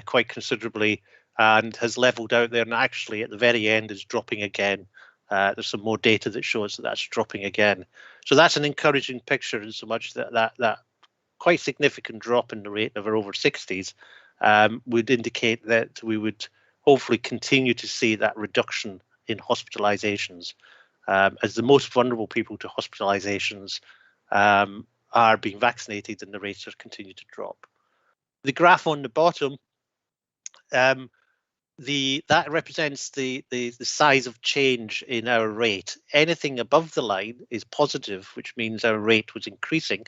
quite considerably and has levelled out there, and actually at the very end is dropping again. There's some more data that shows that that's dropping again. So that's an encouraging picture, in so much that that quite significant drop in the rate of our over 60s would indicate that we would hopefully continue to see that reduction in hospitalisations, as the most vulnerable people to hospitalisations are being vaccinated and the rates are continuing to drop. The graph on the bottom, that represents the size of change in our rate. Anything above the line is positive, which means our rate was increasing,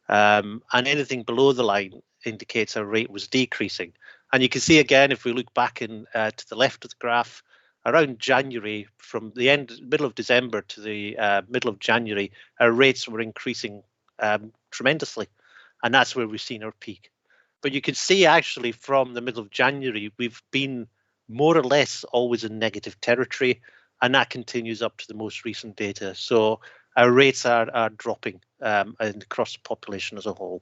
and anything below the line indicates our rate was decreasing. And you can see again, if we look back in to the left of the graph, around January, from the middle of December to the middle of January, our rates were increasing tremendously, and that's where we've seen our peak. But you can see actually from the middle of January, we've been more or less always in negative territory, and that continues up to the most recent data. So our rates are dropping across the population as a whole.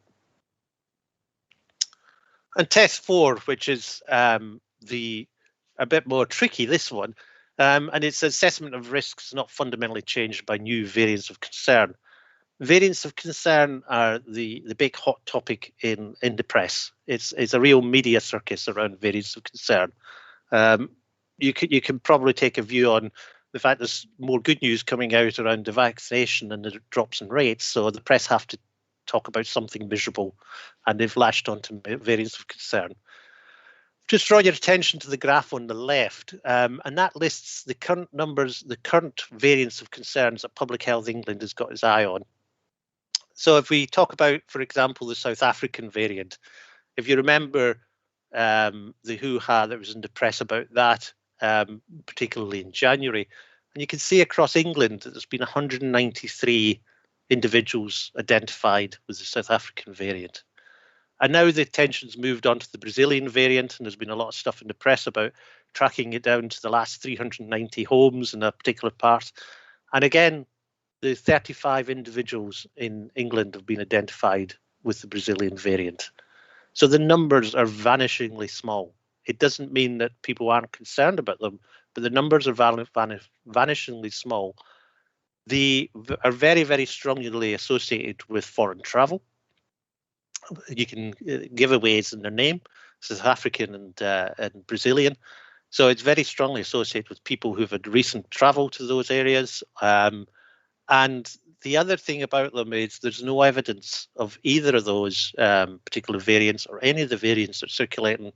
And test 4, which is a bit more tricky, this one, and it's assessment of risks not fundamentally changed by new variants of concern. Variants of concern are the big hot topic in the press. It's a real media circus around variants of concern. You can probably take a view on the fact there's more good news coming out around the vaccination and the drops in rates, so the press have to talk about something miserable, and they've latched onto variants of concern. Just draw your attention to the graph on the left, and that lists the current numbers, the current variants of concerns that Public Health England has got its eye on. So if we talk about, for example, the South African variant, if you remember the hoo-ha that was in the press about that, particularly in January, and you can see across England that there's been 193 individuals identified with the South African variant. And now the attention's moved on to the Brazilian variant, and there's been a lot of stuff in the press about tracking it down to the last 390 homes in a particular part. And again, the 35 individuals in England have been identified with the Brazilian variant. So the numbers are vanishingly small. It doesn't mean that people aren't concerned about them, but the numbers are vanishingly small. They are very, very strongly associated with foreign travel. You can giveaways in their name, South African and Brazilian. So it's very strongly associated with people who've had recent travel to those areas. And the other thing about them is there's no evidence of either of those particular variants or any of the variants that are circulating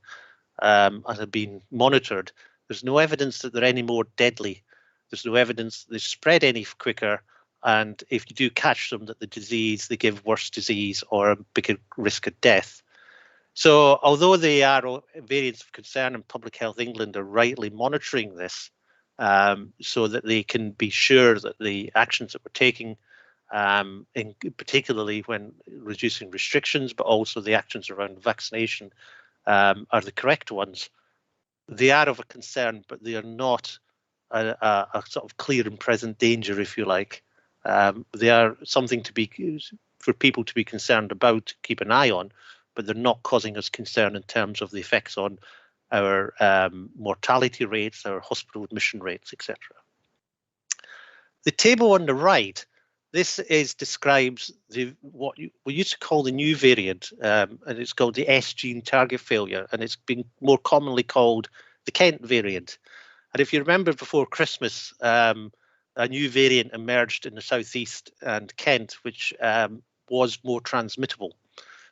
and have been monitored. There's no evidence that they're any more deadly. There's no evidence that they spread any quicker. And if you do catch them, that they give worse disease or a bigger risk of death. So although they are variants of concern, and Public Health England are rightly monitoring this, so that they can be sure that the actions that we're taking, particularly when reducing restrictions, but also the actions around vaccination, are the correct ones. They are of a concern, but they are not a sort of clear and present danger, if you like. They are something for people to be concerned about, to keep an eye on, but they're not causing us concern in terms of the effects on our mortality rates, our hospital admission rates, etc. The table on the right This describes what we used to call the new variant, and it's called the S gene target failure, and it's been more commonly called the Kent variant. And if you remember before Christmas, a new variant emerged in the southeast and Kent, which was more transmittable.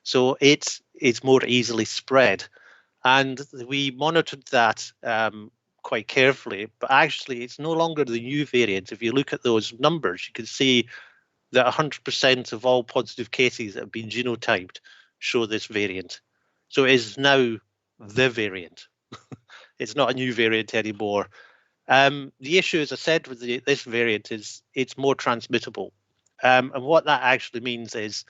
So it's more easily spread. And we monitored that quite carefully, but actually it's no longer the new variant. If you look at those numbers, you can see that 100% of all positive cases that have been genotyped show this variant. So it is now the variant. It's not a new variant anymore. The issue, as I said, with this variant is it's more transmittable. And what that actually means is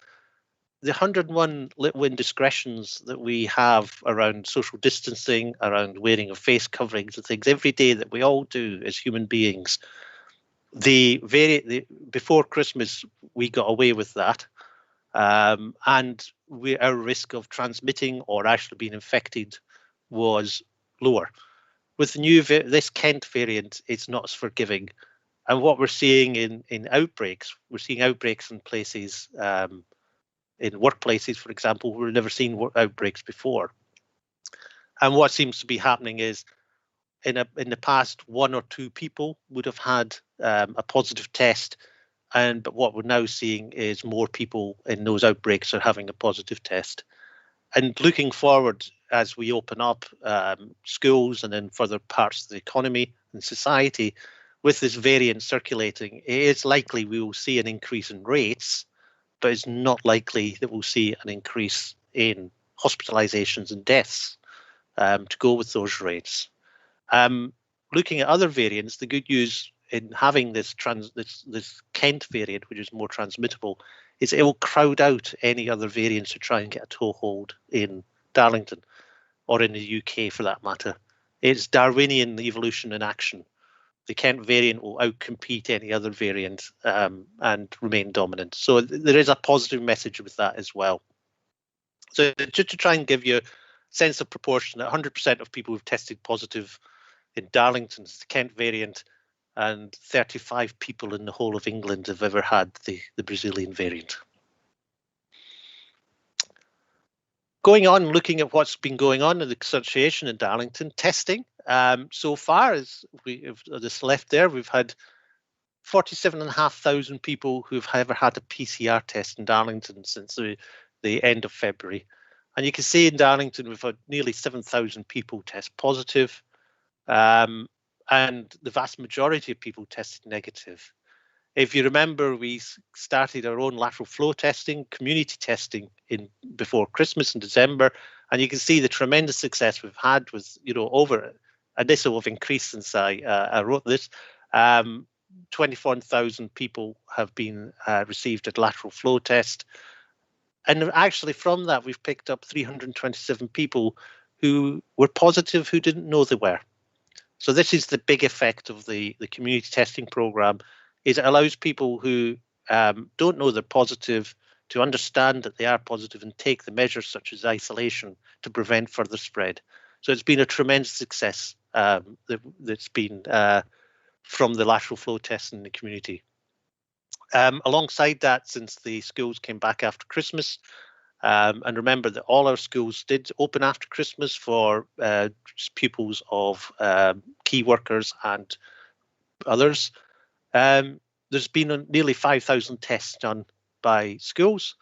the 101 little indiscretions that we have around social distancing, around wearing of face coverings and things every day that we all do as human beings. Before Christmas, we got away with that. And our risk of transmitting or actually being infected was lower. With the this Kent variant, it's not as forgiving. And what we're seeing in outbreaks, we're seeing outbreaks in places, in workplaces, for example, where we've never seen outbreaks before. And what seems to be happening is in the past, 1 or 2 people would have had a positive test. But what we're now seeing is more people in those outbreaks are having a positive test. And looking forward, as we open up schools and then further parts of the economy and society, with this variant circulating, it is likely we will see an increase in rates, but it's not likely that we'll see an increase in hospitalizations and deaths to go with those rates. Looking at other variants, the good news in having this Kent variant, which is more transmittable, is it will crowd out any other variants to try and get a toehold in Darlington or in the UK for that matter. It's Darwinian evolution in action. The Kent variant will outcompete any other variant and remain dominant. So there is a positive message with that as well. So just to try and give you a sense of proportion, 100% of people who've tested positive in Darlington's the Kent variant, and 35 people in the whole of England have ever had the Brazilian variant. Going on, looking at what's been going on in the situation in Darlington, testing. So far, as we have this left there, we've had 47,500 people who've ever had a PCR test in Darlington since the end of February. And you can see in Darlington, we've had nearly 7,000 people test positive. And the vast majority of people tested negative. If you remember, we started our own lateral flow testing, community testing before Christmas in December, and you can see the tremendous success we've had with, over, and this will have increased since I wrote this, 24,000 people have been received a lateral flow test. And actually from that, we've picked up 327 people who were positive who didn't know they were. So this is the big effect of the community testing program, is it allows people who don't know they're positive to understand that they are positive and take the measures such as isolation to prevent further spread. So it's been a tremendous success that's been from the lateral flow test in the community. Alongside that, since the schools came back after Christmas, and remember that all our schools did open after Christmas for pupils of key workers and others. There's been nearly 5,000 tests done by schools.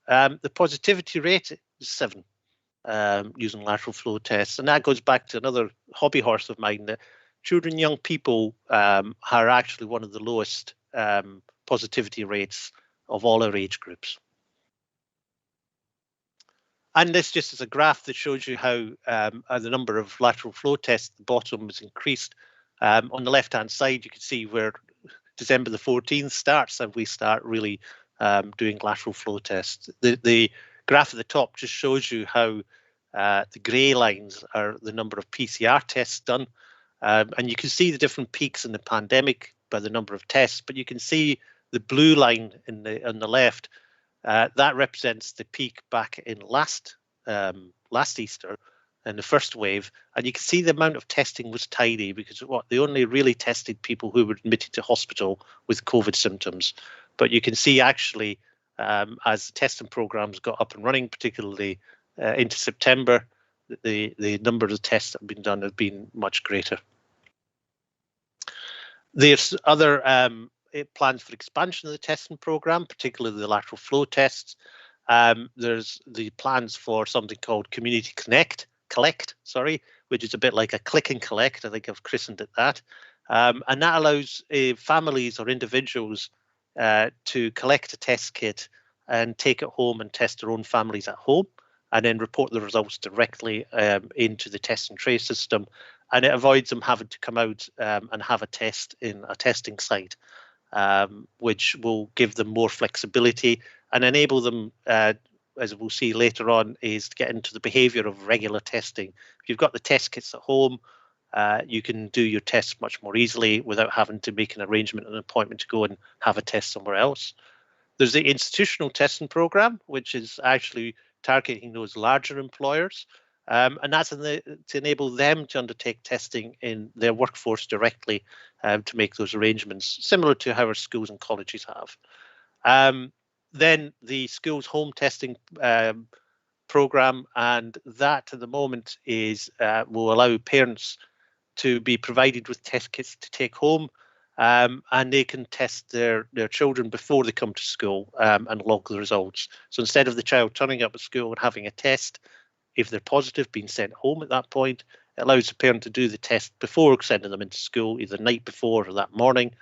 The positivity rate is 7 using lateral flow tests. And that goes back to another hobby horse of mine, that children, young people are actually one of the lowest positivity rates of all our age groups. And this just is a graph that shows you how the number of lateral flow tests at the bottom has increased. On the left-hand side, you can see where December the 14th starts, and we start really doing lateral flow tests. The graph at the top just shows you how the grey lines are the number of PCR tests done. And you can see the different peaks in the pandemic by the number of tests, but you can see the blue line on the left. That represents the peak back in last Easter in the first wave, and you can see the amount of testing was tiny because they only really tested people who were admitted to hospital with COVID symptoms. But you can see actually, as the testing programs got up and running, particularly into September, the number of tests that have been done have been much greater. There's other plans for expansion of the testing program, particularly the lateral flow tests. There's the plans for something called Community Collect, which is a bit like a click and collect. I think I've christened it that. And that allows families or individuals to collect a test kit and take it home and test their own families at home, and then report the results directly into the test and trace system. And it avoids them having to come out and have a test in a testing site, which will give them more flexibility and enable them, as we'll see later on, is to get into the behaviour of regular testing. If you've got the test kits at home, you can do your tests much more easily without having to make an arrangement, an appointment to go and have a test somewhere else. There's the institutional testing programme, which is actually targeting those larger employers. And that's to enable them to undertake testing in their workforce directly to make those arrangements, similar to how our schools and colleges have. Then the schools home testing programme, and that at the moment is will allow parents to be provided with test kits to take home, and they can test their children before they come to school and log the results. So instead of the child turning up at school and having a test, if they're positive, being sent home at that point, it allows the parent to do the test before sending them into school, either the night before or that morning,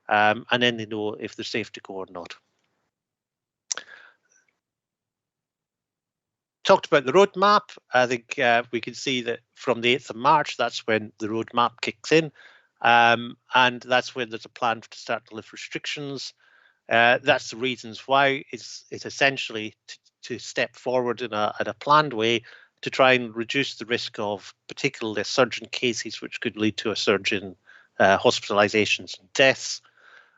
and then they know if they're safe to go or not. Talked about the roadmap. I think we can see that from the 8th of March, that's when the roadmap kicks in, and that's when there's a plan to start to lift restrictions. That's the reasons why it's essentially to step forward in a planned way to try and reduce the risk of particularly a surge in cases, which could lead to a surge in hospitalizations and deaths.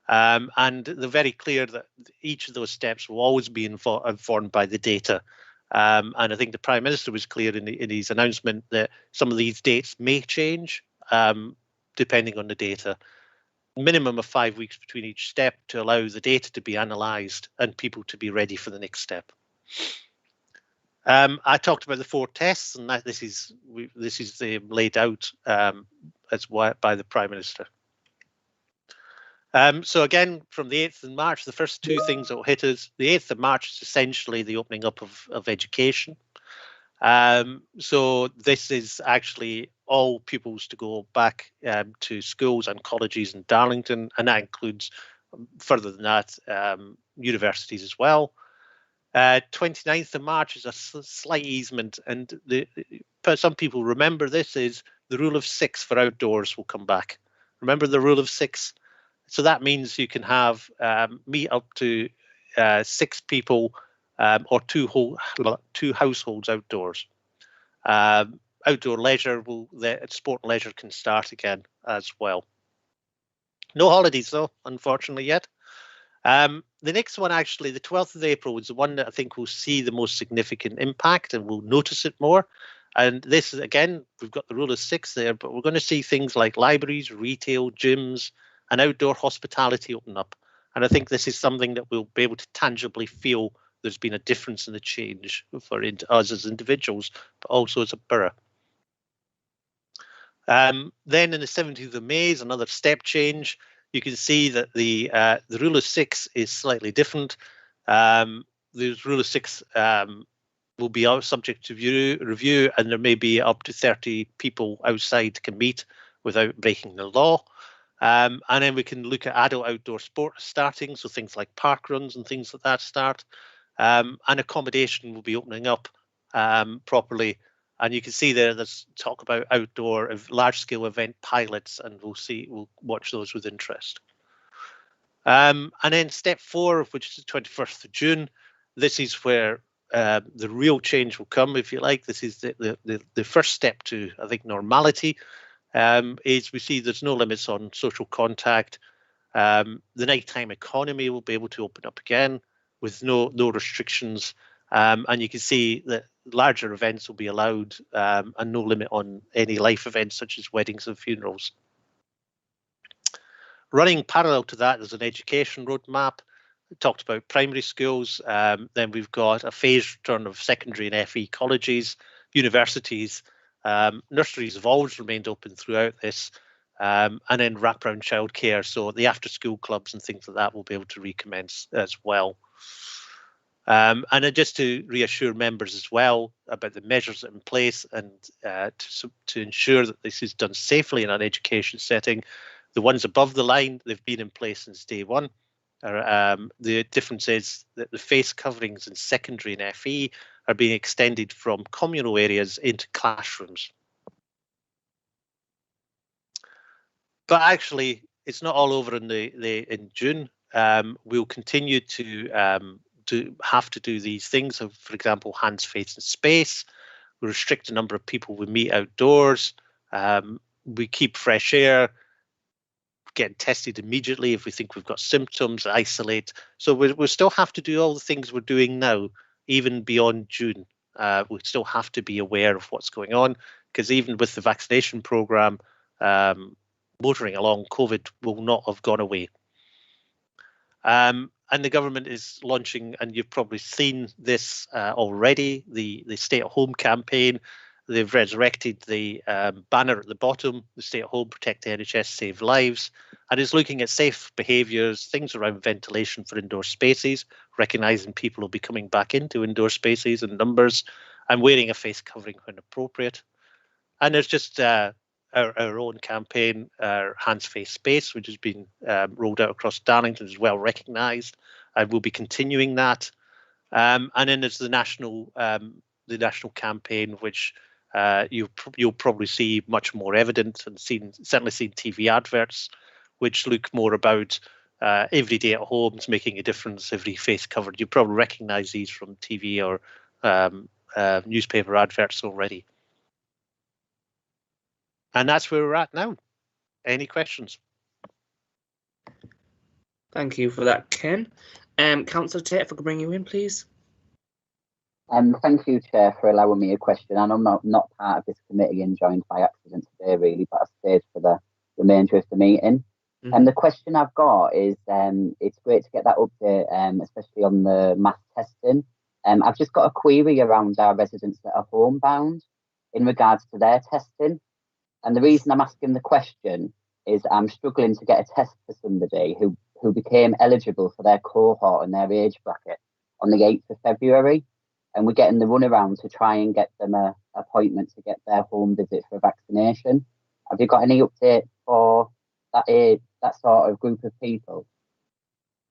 And they're very clear that each of those steps will always be informed by the data. And I think the Prime Minister was clear in his announcement that some of these dates may change depending on the data. Minimum of 5 weeks between each step to allow the data to be analysed and people to be ready for the next step. I talked about the 4 tests, and that this is laid out by the Prime Minister. So again, from the 8th of March, the first 2 things that will hit us. The 8th of March is essentially the opening up of education. So this is actually all pupils to go back to schools and colleges in Darlington, and that includes, further than that, universities as well. 29th of March is a slight easement, and some people remember this is the rule of 6 for outdoors will come back. Remember the rule of 6? So that means you can have meet up to 6 people or 2 households outdoors. Outdoor leisure sport and leisure can start again as well. No holidays though, unfortunately yet. The next one, actually, the 12th of April, is the one that I think will see the most significant impact and we'll notice it more. And this is, again, we've got the rule of 6 there, but we're going to see things like libraries, retail, gyms, and outdoor hospitality open up. And I think this is something that we'll be able to tangibly feel there's been a difference in the change for us as individuals, but also as a borough. Then in the 17th of May is another step change. You can see that the rule of 6 is slightly different. The rule of 6 will be subject to review, and there may be up to 30 people outside can meet without breaking the law. And then we can look at adult outdoor sport starting, so things like park runs and things like that start. And accommodation will be opening up properly. And you can see there's talk about outdoor large-scale event pilots, and we'll watch those with interest. And then step 4, which is the 21st of June, this is where the real change will come, if you like. This is the first step to, I think, normality. Is we see there's no limits on social contact. The nighttime economy will be able to open up again with no restrictions. And you can see that larger events will be allowed and no limit on any life events such as weddings and funerals. Running parallel to that is an education roadmap. talked about primary schools. Then we've got a phased return of secondary and FE colleges, universities. Nurseries have always remained open throughout this. And then wraparound childcare. So the after school clubs and things like that will be able to recommence as well. And then just to reassure members as well about the measures that are in place and to ensure that this is done safely in an education setting. The ones above the line, they've been in place since day one. The difference is that the face coverings in secondary and FE are being extended from communal areas into classrooms. But actually, it's not all over in June. We'll continue to have to do these things. So, for example, hands, face, and space. We restrict the number of people we meet outdoors. We keep fresh air. Get tested immediately if we think we've got symptoms. Isolate. So we'll still have to do all the things we're doing now, even beyond June. We still have to be aware of what's going on, because even with the vaccination programme, motoring along, COVID will not have gone away. And the government is launching, and you've probably seen this already, the Stay at Home campaign. They've resurrected the banner at the bottom, the Stay at Home, Protect the NHS, Save Lives. And it's looking at safe behaviours, things around ventilation for indoor spaces, recognising people will be coming back into indoor spaces in numbers, and wearing a face covering when appropriate. And there's just our own campaign, our Hands, Face, Space, which has been rolled out across Darlington, is well recognised, and we'll be continuing that. And then there's the national campaign, which you'll probably see much more evident, and certainly seen TV adverts, which look more about every day at homes making a difference, every face covered. You probably recognise these from TV or newspaper adverts already. And that's where we're at now. Any questions? Thank you for that, Ken. Councillor Tate, if I could bring you in, please. Thank you, Chair, for allowing me a question. And I'm not part of this committee and joined by accident today, really, but I've stayed for the remainder of the meeting. And the question I've got is, it's great to get that update, especially on the mass testing. I've just got a query around our residents that are homebound in regards to their testing. And the reason I'm asking the question is I'm struggling to get a test for somebody who became eligible for their cohort and their age bracket on the 8th of February. And we're getting the runaround to try and get them an appointment to get their home visit for vaccination. Have you got any update for that sort of group of people?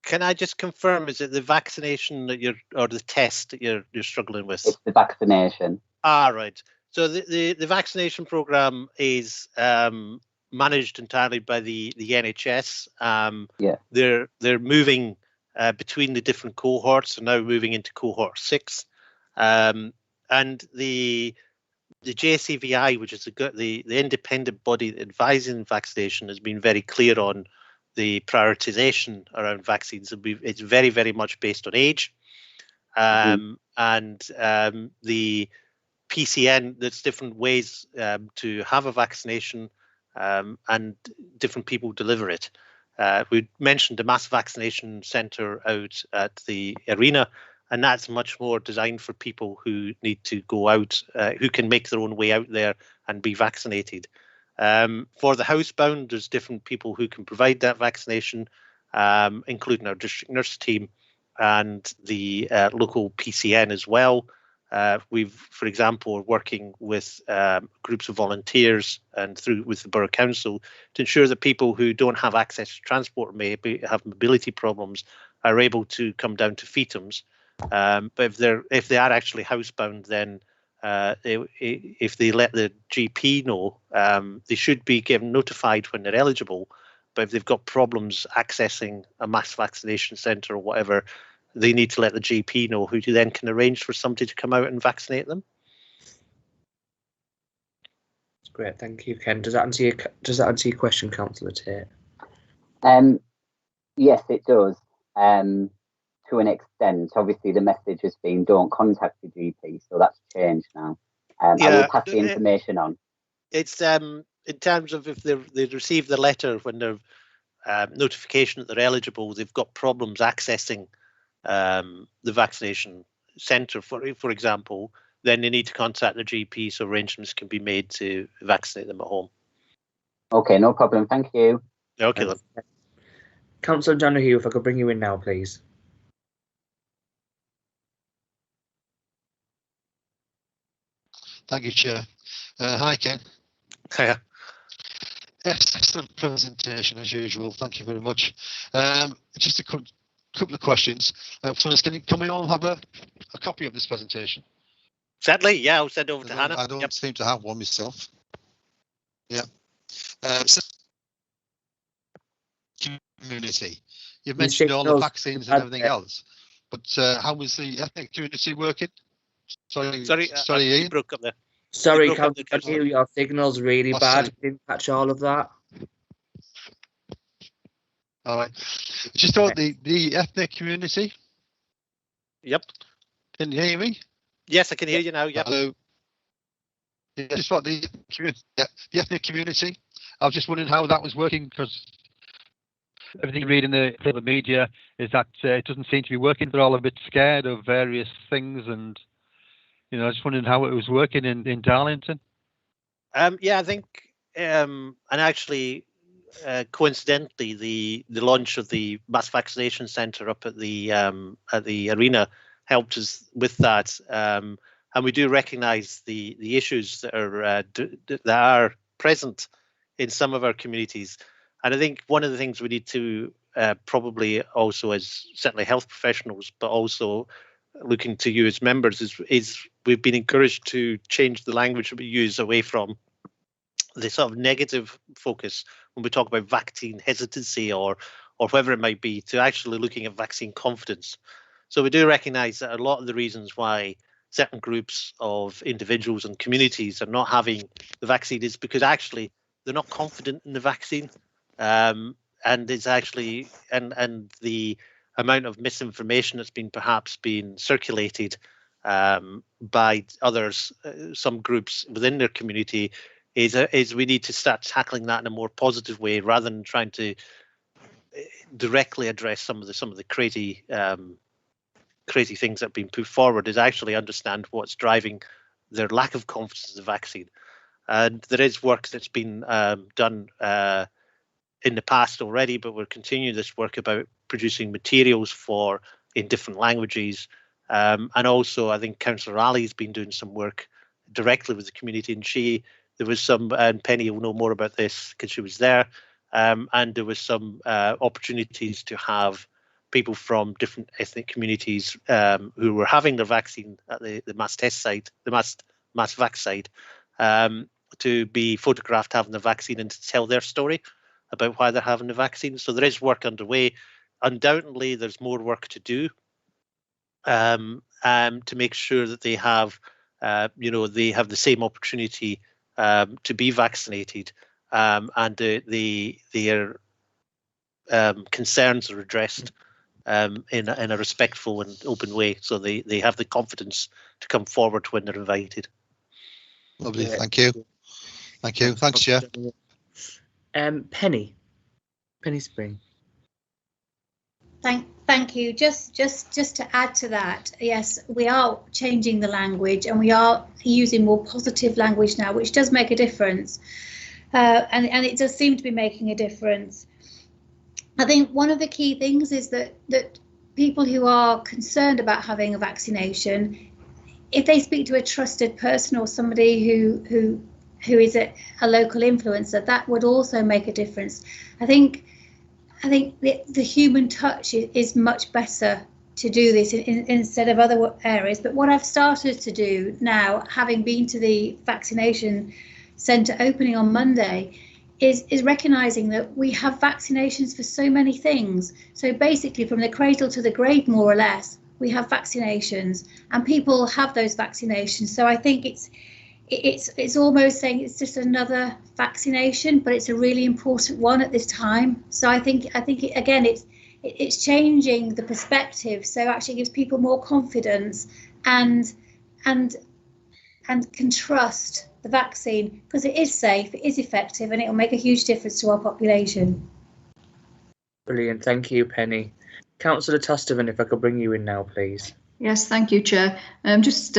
Can I just confirm, is it the vaccination that or the test that you're struggling with? It's the vaccination. Ah, right. So the vaccination programme is managed entirely by the NHS. Yeah. They're moving between the different cohorts, and now moving into cohort 6. And the JCVI, which is the independent body advising vaccination, has been very clear on the prioritisation around vaccines. It's very, very much based on age. And the PCN, there's different ways to have a vaccination, and different people deliver it. We mentioned the mass vaccination centre out at the arena, and that's much more designed for people who need to go out, who can make their own way out there and be vaccinated. For the housebound, there's different people who can provide that vaccination, including our district nurse team and the local PCN as well. We've, for example, are working with groups of volunteers and with the Borough Council to ensure that people who don't have access to transport, have mobility problems, are able to come down to Feethams. But if they are actually housebound, then if they let the GP know, they should be notified when they're eligible. But if they've got problems accessing a mass vaccination centre or whatever, they need to let the GP know, who then can arrange for somebody to come out and vaccinate them. That's great, thank you, Ken. Does that answer your question, Councillor Tate? Yes, it does. To an extent, obviously the message has been don't contact the GP, so that's changed now. I will pass the information on. It's in terms of if they receive the letter when they're notification that they're eligible, they've got problems accessing the vaccination centre, for example, then they need to contact their GP so arrangements can be made to vaccinate them at home. Okay, no problem. Thank you. Okay, then. Councillor John Hugh, if I could bring you in now, please. Thank you, Chair. Hi, Ken. Hiya. Excellent presentation, as usual. Thank you very much. Just a couple of questions. First, can we all have a copy of this presentation? Sadly, yeah, I'll send over to Hannah. I don't seem to have one myself. Yeah. Community. You've mentioned all the vaccines and everything else, but how was the ethnic community working? Sorry, Ian. You broke up there. Sorry, Councillor Hugh, your signal's really bad. I didn't catch all of that. All right. Just thought the ethnic community. Yep. Can you hear me? Yes, I can hear you now. Yep. Hello. Yeah, just thought the ethnic community. I was just wondering how that was working, because everything you read in the media is that it doesn't seem to be working. They're all a bit scared of various things, and I was just wondering how it was working in Darlington. Yeah, I think, and actually, coincidentally, the launch of the mass vaccination centre up at the arena helped us with that, and we do recognise the issues that are present in some of our communities. And I think one of the things we need to probably also, as certainly health professionals, but also looking to you as members, is we've been encouraged to change the language that we use away from the sort of negative focus when we talk about vaccine hesitancy or whatever it might be, to actually looking at vaccine confidence. So we do recognise that a lot of the reasons why certain groups of individuals and communities are not having the vaccine is because actually they're not confident in the vaccine, and it's actually and the amount of misinformation that's been perhaps been circulated by others, some groups within their community, is we need to start tackling that in a more positive way rather than trying to directly address some of the crazy things that have been put forward. Is actually understand what's driving their lack of confidence in the vaccine. And there is work that's been done in the past already, but we're continuing this work about producing materials in different languages. And also, I think Councillor Ali's been doing some work directly with the community, and there was some, and Penny will know more about this because she was there, and there was some opportunities to have people from different ethnic communities who were having their vaccine at the mass test site, the mass vac site, to be photographed having the vaccine and to tell their story about why they're having the vaccine. So there is work underway. Undoubtedly, there's more work to do to make sure that they have, they have the same opportunity to be vaccinated, and their concerns are addressed in a respectful and open way, so they have the confidence to come forward when they're invited. Lovely, thank you. Thank you. Thanks, Chair. Penny Spring. Thank you. Just to add to that, yes, we are changing the language and we are using more positive language now, which does make a difference, and it does seem to be making a difference. I think one of the key things is that people who are concerned about having a vaccination, if they speak to a trusted person or somebody who is a local influencer, that would also make a difference. I think the human touch is much better to do this instead of other areas. But what I've started to do now, having been to the vaccination centre opening on Monday, is recognising that we have vaccinations for so many things. So basically from the cradle to the grave, more or less, we have vaccinations and people have those vaccinations. So I think it's almost saying it's just another vaccination, but it's a really important one at this time. So I think again, it's changing the perspective. So actually gives people more confidence and can trust the vaccine because it is safe, it is effective, and it will make a huge difference to our population. Brilliant. Thank you, Penny. Councillor Tusterman, if I could bring you in now, please. Yes, thank you, Chair. Just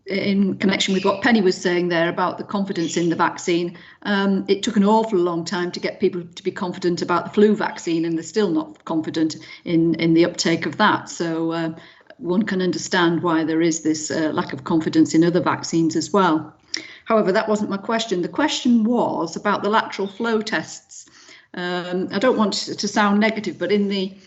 in connection with what Penny was saying there about the confidence in the vaccine, it took an awful long time to get people to be confident about the flu vaccine, and they're still not confident in the uptake of that. So one can understand why there is this lack of confidence in other vaccines as well. However, that wasn't my question. The question was about the lateral flow tests. I don't want to sound negative, but in the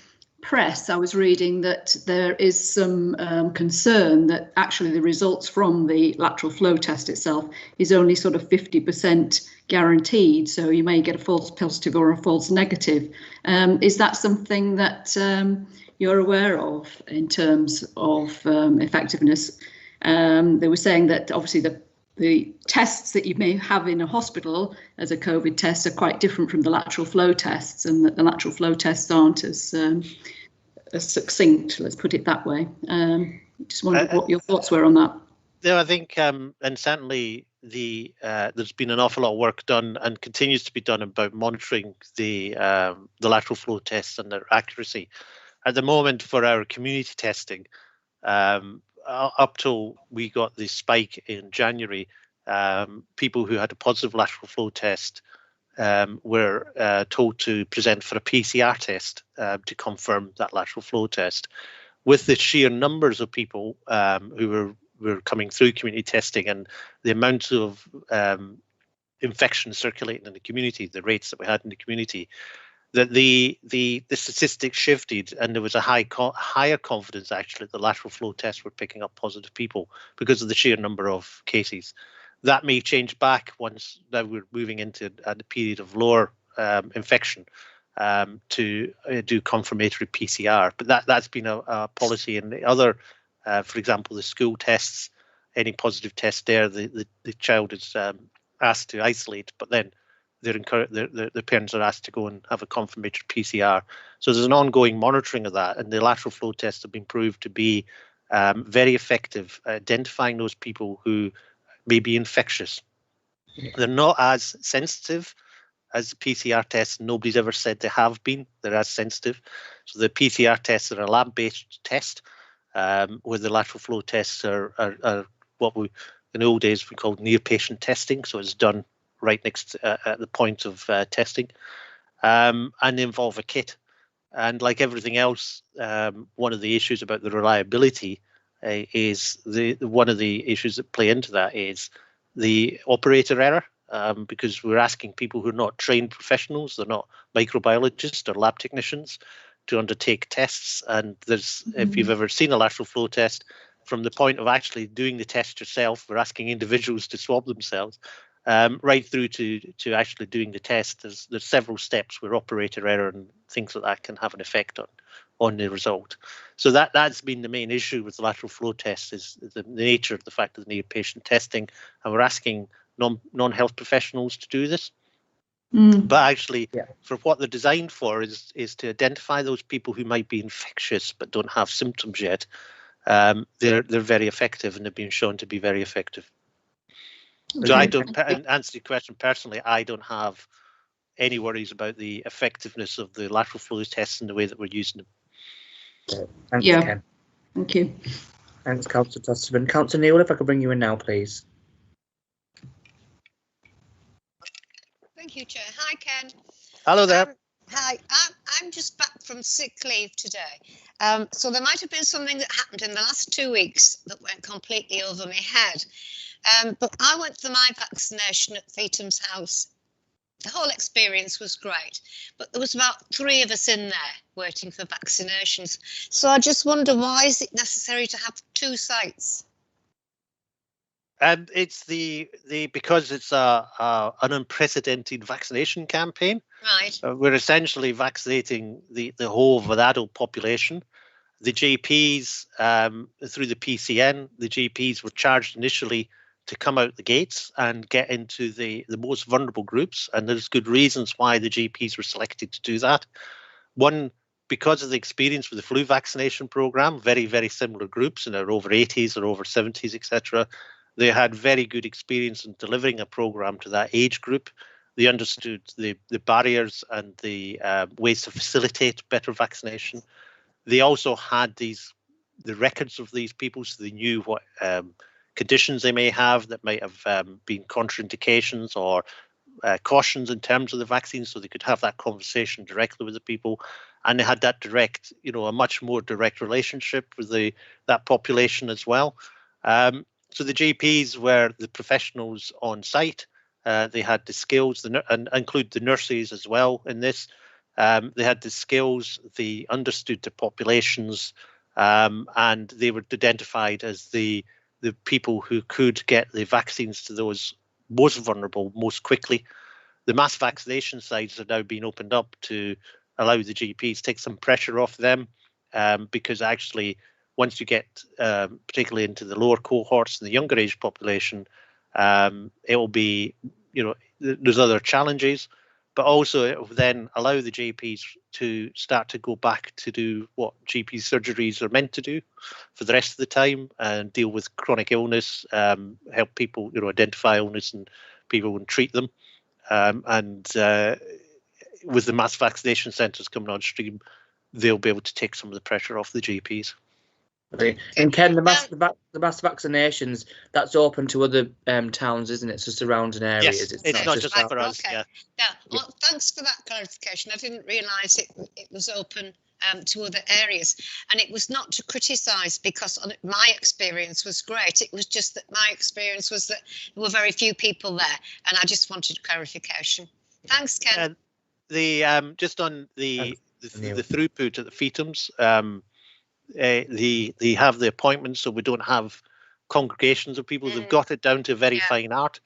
press, I was reading that there is some concern that actually the results from the lateral flow test itself is only sort of 50% guaranteed. So you may get a false positive or a false negative. Is that something that you're aware of in terms of effectiveness? They were saying that obviously the tests that you may have in a hospital as a COVID test are quite different from the lateral flow tests, and that the lateral flow tests aren't as succinct, let's put it that way. Just wondered what your thoughts were on that. No, I think, and certainly there's been an awful lot of work done and continues to be done about monitoring the lateral flow tests and their accuracy. At the moment, for our community testing, up till we got the spike in January, people who had a positive lateral flow test were told to present for a PCR test to confirm that lateral flow test. With the sheer numbers of people who were coming through community testing and the amount of infection circulating in the community, the rates that we had in the community, that the statistics shifted, and there was a higher confidence actually that the lateral flow tests were picking up positive people because of the sheer number of cases. That may change back once now we're moving into a period of lower infection to do confirmatory PCR. But that's been a policy. And the other, for example, the school tests, any positive test there, the child is asked to isolate, but then the parents are asked to go and have a confirmatory PCR. So there's an ongoing monitoring of that, and the lateral flow tests have been proved to be very effective at identifying those people who may be infectious. They're not as sensitive as the PCR tests. Nobody's ever said they have been. They're as sensitive. So the PCR tests are a lab-based test, where the lateral flow tests are what we in the old days we called near patient testing. So it's done right next at the point of testing, and they involve a kit. And like everything else, one of the issues about the reliability is one of the issues that play into that is the operator error, because we're asking people who are not trained professionals, they're not microbiologists or lab technicians, to undertake tests. And there's, if you've ever seen a lateral flow test, from the point of actually doing the test yourself, we're asking individuals to swab themselves, right through to actually doing the test. There's several steps where operator error and things like that can have an effect on the result. So that's been the main issue with the lateral flow test, is the nature of the fact that they need patient testing, and we're asking non-health professionals to do this. But actually, for what they're designed for is to identify those people who might be infectious but don't have symptoms yet. They're very effective, and they've been shown to be very effective. So I don't answer your question personally. I don't have any worries about the effectiveness of the lateral flow tests and the way that we're using them. Thanks, Ken. Thank you. Thanks, Councillor Tusterman. Councillor Neil, if I could bring you in now, please. Thank you, Chair. Hi, Ken. Hello there. Hi, I'm just back from sick leave today. So there might have been something that happened in the last 2 weeks that went completely over my head. But I went for my vaccination at Feetham's house. The whole experience was great, but there was about 3 of us in there waiting for vaccinations. So I just wonder, why is it necessary to have 2 sites? And it's because it's an unprecedented vaccination campaign. Right. We're essentially vaccinating the whole of an adult population. The GPs, through the PCN, the GPs were charged initially to come out the gates and get into the most vulnerable groups. And there's good reasons why the GPs were selected to do that. One, because of the experience with the flu vaccination program, very, very similar groups in their over 80s or over 70s, etc. They had very good experience in delivering a program to that age group. They understood the barriers and the ways to facilitate better vaccination. They also had the records of these people, so they knew what conditions they may have that might have been contraindications or cautions in terms of the vaccine, so they could have that conversation directly with the people, and they had that direct, a much more direct relationship with that population as well. So the GPs were the professionals on site. They had the skills, and include the nurses as well in this. They had the skills, they understood the populations, and they were identified as the people who could get the vaccines to those most vulnerable most quickly. The mass vaccination sites are now being opened up to allow the GPs to take some pressure off them, because actually once you get particularly into the lower cohorts and the younger age population, it will be, there's other challenges, but also it will then allow the GPs to start to go back to do what GP surgeries are meant to do for the rest of the time and deal with chronic illness, help people, identify illness and people and treat them. And with the mass vaccination centres coming on stream, they'll be able to take some of the pressure off the GPs. Okay. And Ken, the mass vaccinations, that's open to other towns, isn't it? So surrounding areas. Yes, it's not just for us. Okay. Yeah. Well, thanks for that clarification. I didn't realise it was open to other areas, and it was not to criticise, because my experience was great. It was just that my experience was that there were very few people there, and I just wanted clarification. Thanks, Ken. Just on the throughput at the Fetums, they have the appointments, so we don't have congregations of people. They've got it down to a very fine art.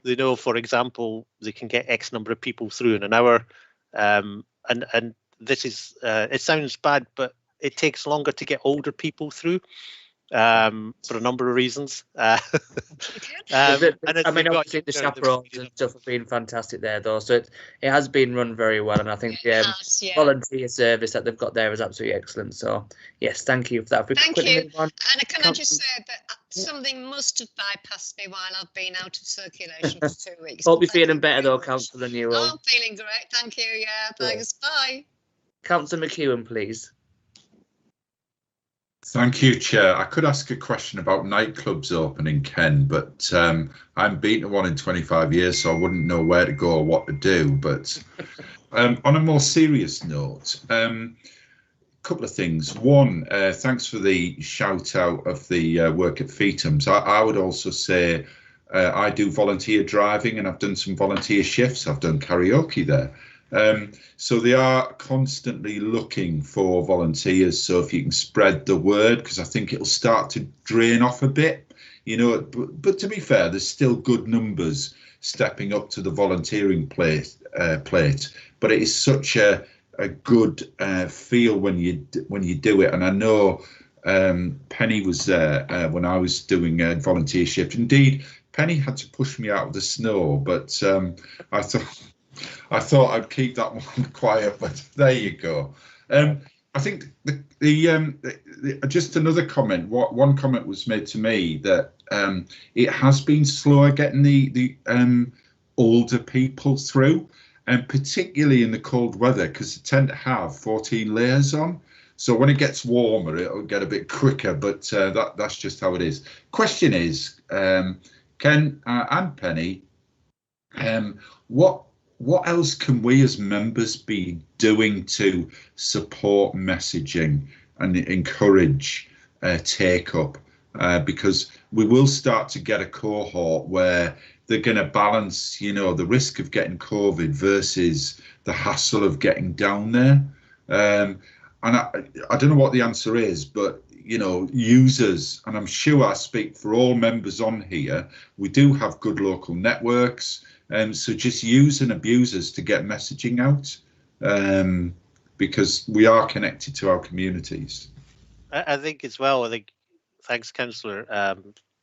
They know, for example, they can get X number of people through in an hour, and this is it sounds bad, but it takes longer to get older people through for a number of reasons. Obviously the chaperones and stuff have been fantastic there, though. So it has been run very well, and I think the volunteer service that they've got there is absolutely excellent. So yes, thank you for that. Thank you. And can I just say that something must have bypassed me while I've been out of circulation for 2 weeks. Hope you're feeling better though, Councillor Newell. I'm feeling great, thank you. Yeah, thanks. Bye. Councillor McEwen, please. Thank you, Chair. I could ask a question about nightclubs opening, Ken, but I'm been to one in 25 years, so I wouldn't know where to go or what to do. But on a more serious note, a couple of things. One, thanks for the shout out of the work at Fetums. I would also say I do volunteer driving, and I've done some volunteer shifts. I've done karaoke there. So they are constantly looking for volunteers. So if you can spread the word, because I think it'll start to drain off a bit, but to be fair, there's still good numbers stepping up to the volunteering plate. But it is such a good feel when you do it. And I know Penny was there when I was doing a volunteer shift. Indeed, Penny had to push me out of the snow, but I thought I'd keep that one quiet, but there you go. I think just another comment. One comment was made to me that it has been slower getting the older people through, and particularly in the cold weather, because they tend to have 14 layers on. So when it gets warmer, it'll get a bit quicker, but that's just how it is. Question is, Ken and Penny, what else can we as members be doing to support messaging and encourage take up? Because we will start to get a cohort where they're going to balance, the risk of getting COVID versus the hassle of getting down there. And I don't know what the answer is, but users, and I'm sure I speak for all members on here, we do have good local networks. So just use and abuse us to get messaging out, because we are connected to our communities. I think as well, thanks, Councillor.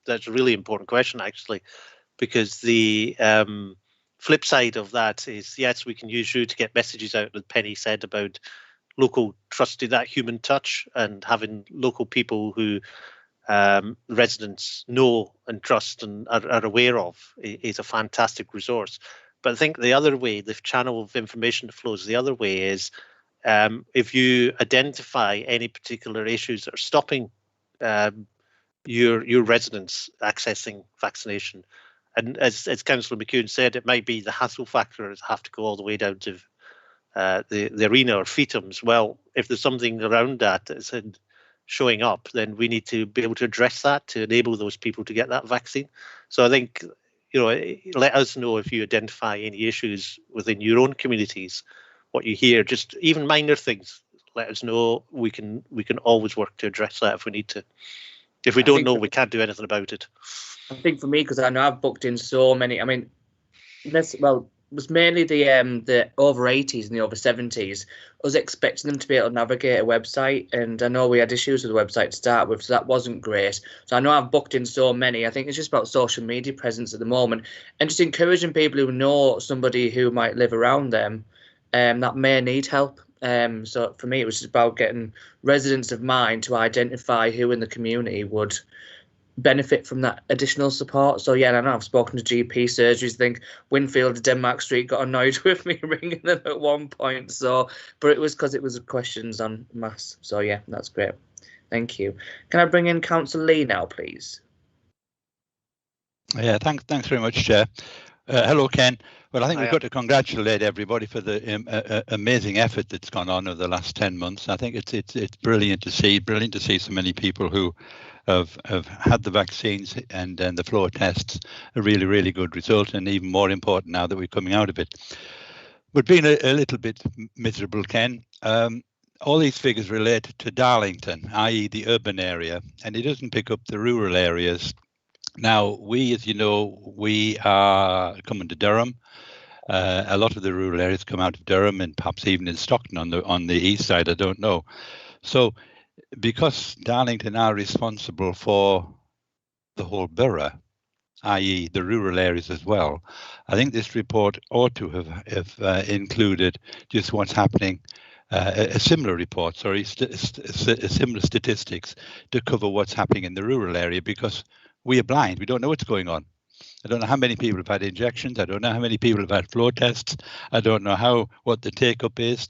That's a really important question, actually, because the flip side of that is, yes, we can use you to get messages out, as Penny said, about local trusted, that human touch, and having local people who residents know and trust and are aware of is a fantastic resource. But I think the other way, the channel of information that flows the other way is if you identify any particular issues that are stopping your residents accessing vaccination. And as Councillor McCune said, it might be the hassle factors have to go all the way down to the arena or FETMs. Well, if there's something around that that's showing up, then we need to be able to address that to enable those people to get that vaccine. So I think, let us know if you identify any issues within your own communities, what you hear, just even minor things. Let us know. We can always work to address that if we need to. If we don't know, we can't do anything about it. I think for me, because I know I've booked in so many. I mean, it was mainly the over 80s and the over 70s. I was expecting them to be able to navigate a website, and I know we had issues with the website to start with, so that wasn't great. So I know I've booked in so many. I think it's just about social media presence at the moment, and just encouraging people who know somebody who might live around them that may need help. So for me, it was just about getting residents of mine to identify who in the community would benefit from that additional support. So yeah, I know I've spoken to GP surgeries. I think Winfield of Denmark Street got annoyed with me ringing them at one point. So, but it was because it was questions on mass. So yeah, that's great. Thank you. Can I bring in Councillor Lee now, please? Yeah, thanks very much, Chair. Hello, Ken. Well, I think we've got to congratulate everybody for the amazing effort that's gone on over the last 10 months. I think it's brilliant to see so many people who have had the vaccines and the floor tests a really good result, and even more important now that we're coming out of it. But being a little bit miserable, Ken, all these figures relate to Darlington, i.e. the urban area, and it doesn't pick up the rural areas. Now, we, as you know, we are coming to Durham. A lot of the rural areas come out of Durham, and perhaps even in Stockton on the east side, I don't know. So because Darlington are responsible for the whole borough, i.e. the rural areas as well, I think this report ought to have included just what's happening, a similar report, sorry, similar statistics to cover what's happening in the rural area, because we are blind. We don't know what's going on. I don't know how many people have had injections. I don't know how many people have had floor tests. I don't know what the take-up is,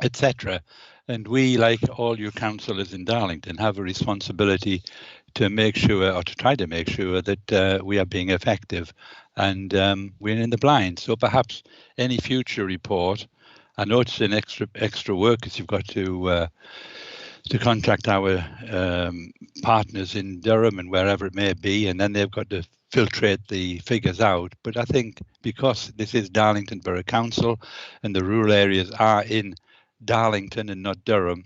etc. And we, like all your councillors in Darlington, have a responsibility to make sure, or to try to make sure, that we are being effective, and we're in the blind. So perhaps any future report, I know it's an extra work, because you've got to contact our partners in Durham and wherever it may be, and then they've got to filtrate the figures out. But I think because this is Darlington Borough Council and the rural areas are in Darlington and not Durham,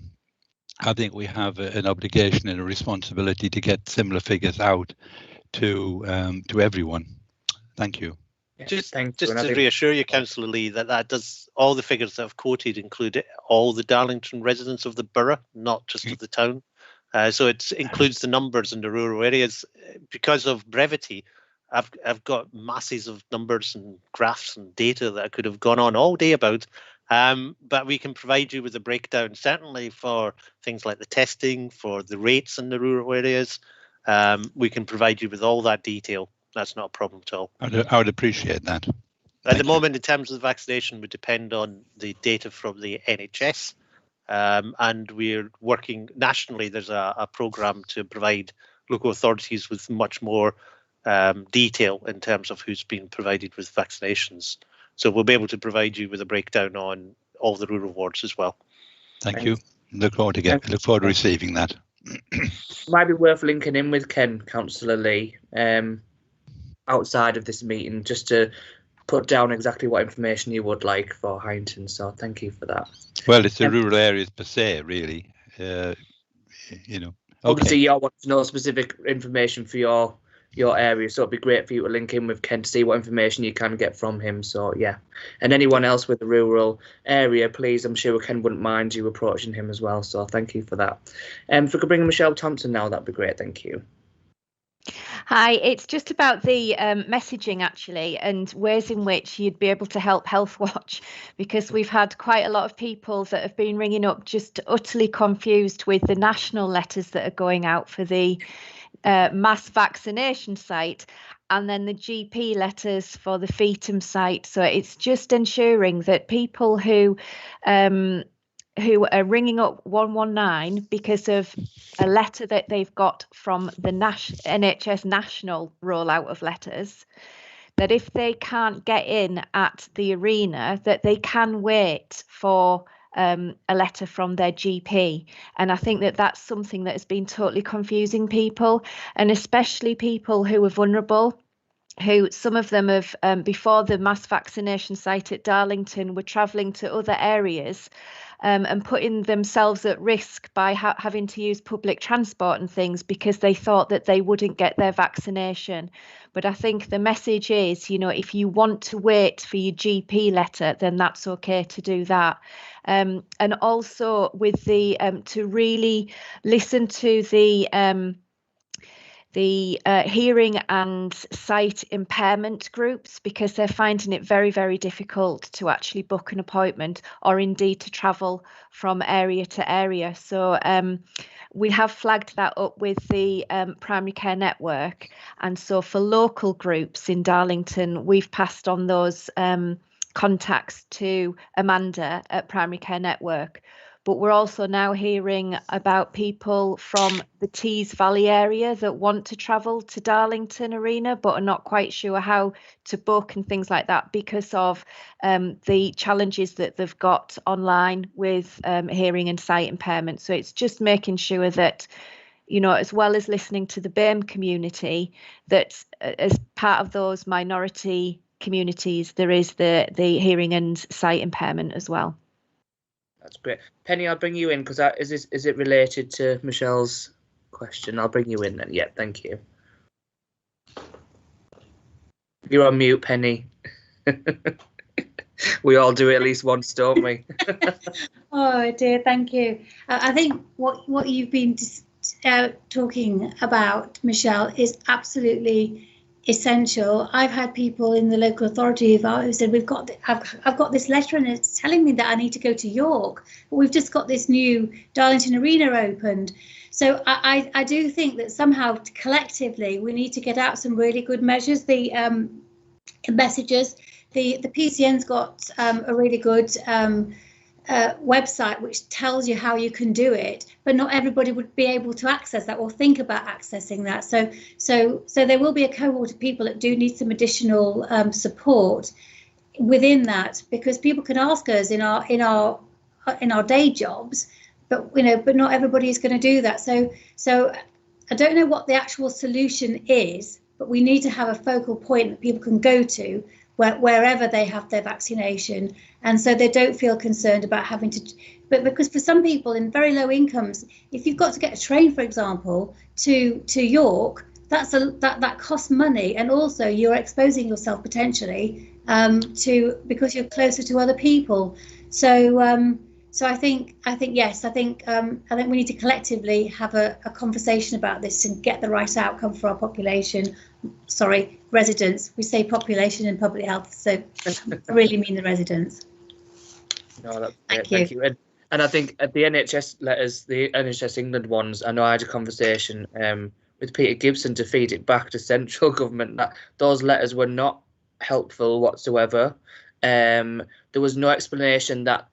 I think we have an obligation and a responsibility to get similar figures out to everyone. Thank you. Just to reassure you, Councillor Lee, that does, all the figures that I've quoted include all the Darlington residents of the borough, not just of the town. So it includes the numbers in the rural areas. Because of brevity, I've got masses of numbers and graphs and data that I could have gone on all day about. But we can provide you with a breakdown, certainly for things like the testing, for the rates in the rural areas. We can provide you with all that detail. That's not a problem at all. I would appreciate that. At the moment, in terms of the vaccination, would depend on the data from the NHS. And we're working nationally. There's a programme to provide local authorities with much more detail in terms of who's been provided with vaccinations. So we'll be able to provide you with a breakdown on all the rural wards as well. Thank you. Look forward to receiving that. Might be worth linking in with Ken, Councillor Lee, outside of this meeting, just to put down exactly what information you would like for Heinton. So thank you for that. Well, it's the rural areas per se, really. You know. Obviously, you want to know specific information for your area, so it'd be great for you to link in with Ken to see what information you can get from him. So yeah, and anyone else with the rural area, please, I'm sure Ken wouldn't mind you approaching him as well. So thank you for that. If we could bring in Michelle Thompson now, that'd be great. Thank you. Hi, it's just about the messaging actually, and ways in which you'd be able to help Healthwatch, because we've had quite a lot of people that have been ringing up just utterly confused with the national letters that are going out for the mass vaccination site, and then the GP letters for the fetum site. So it's just ensuring that people who are ringing up 119 because of a letter that they've got from the NHS national rollout of letters, that if they can't get in at the arena, that they can wait for a letter from their GP. And I think that that's something that has been totally confusing people, and especially people who are vulnerable, who some of them have, before the mass vaccination site at Darlington, were travelling to other areas and putting themselves at risk by having to use public transport and things because they thought that they wouldn't get their vaccination. But I think the message is, you know, if you want to wait for your GP letter, then that's okay to do that. And also with the to really listen to the hearing and sight impairment groups, because they're finding it very, very difficult to actually book an appointment or indeed to travel from area to area. So we have flagged that up with the primary care network. And so for local groups in Darlington, we've passed on those contacts to Amanda at Primary Care Network. But we're also now hearing about people from the Tees Valley area that want to travel to Darlington Arena, but are not quite sure how to book and things like that because of the challenges that they've got online with hearing and sight impairment. So it's just making sure that, you know, as well as listening to the BAME community, that as part of those minority communities, there is the hearing and sight impairment as well. That's great. Penny, I'll bring you in because is it related to Michelle's question? I'll bring you in then. Yeah, thank you. You're on mute, Penny. We all do it at least once, don't we? Oh dear, thank you. I think what you've been talking about, Michelle, is absolutely essential. I've had people in the local authority who said, I've got this letter and it's telling me that I need to go to York, but we've just got this new Darlington Arena opened. So I do think that somehow collectively we need to get out some really good measures, the messages. The PCN's got a really good website which tells you how you can do it, but not everybody would be able to access that or think about accessing that. So there will be a cohort of people that do need some additional support within that, because people can ask us in our day jobs, but but not everybody is going to do that. So I don't know what the actual solution is, but we need to have a focal point that people can go to wherever they have their vaccination, and so they don't feel concerned about having to. But because for some people in very low incomes, if you've got to get a train, for example, to York, that costs money, and also you're exposing yourself potentially because you're closer to other people. So I think yes, I think we need to collectively have a conversation about this and get the right outcome for our population. Sorry, residents. We say population in public health, so I really mean the residents. No, that's great. Thank you. And I think at the NHS letters, the NHS England ones, I know I had a conversation with Peter Gibson to feed it back to central government that those letters were not helpful whatsoever. There was no explanation that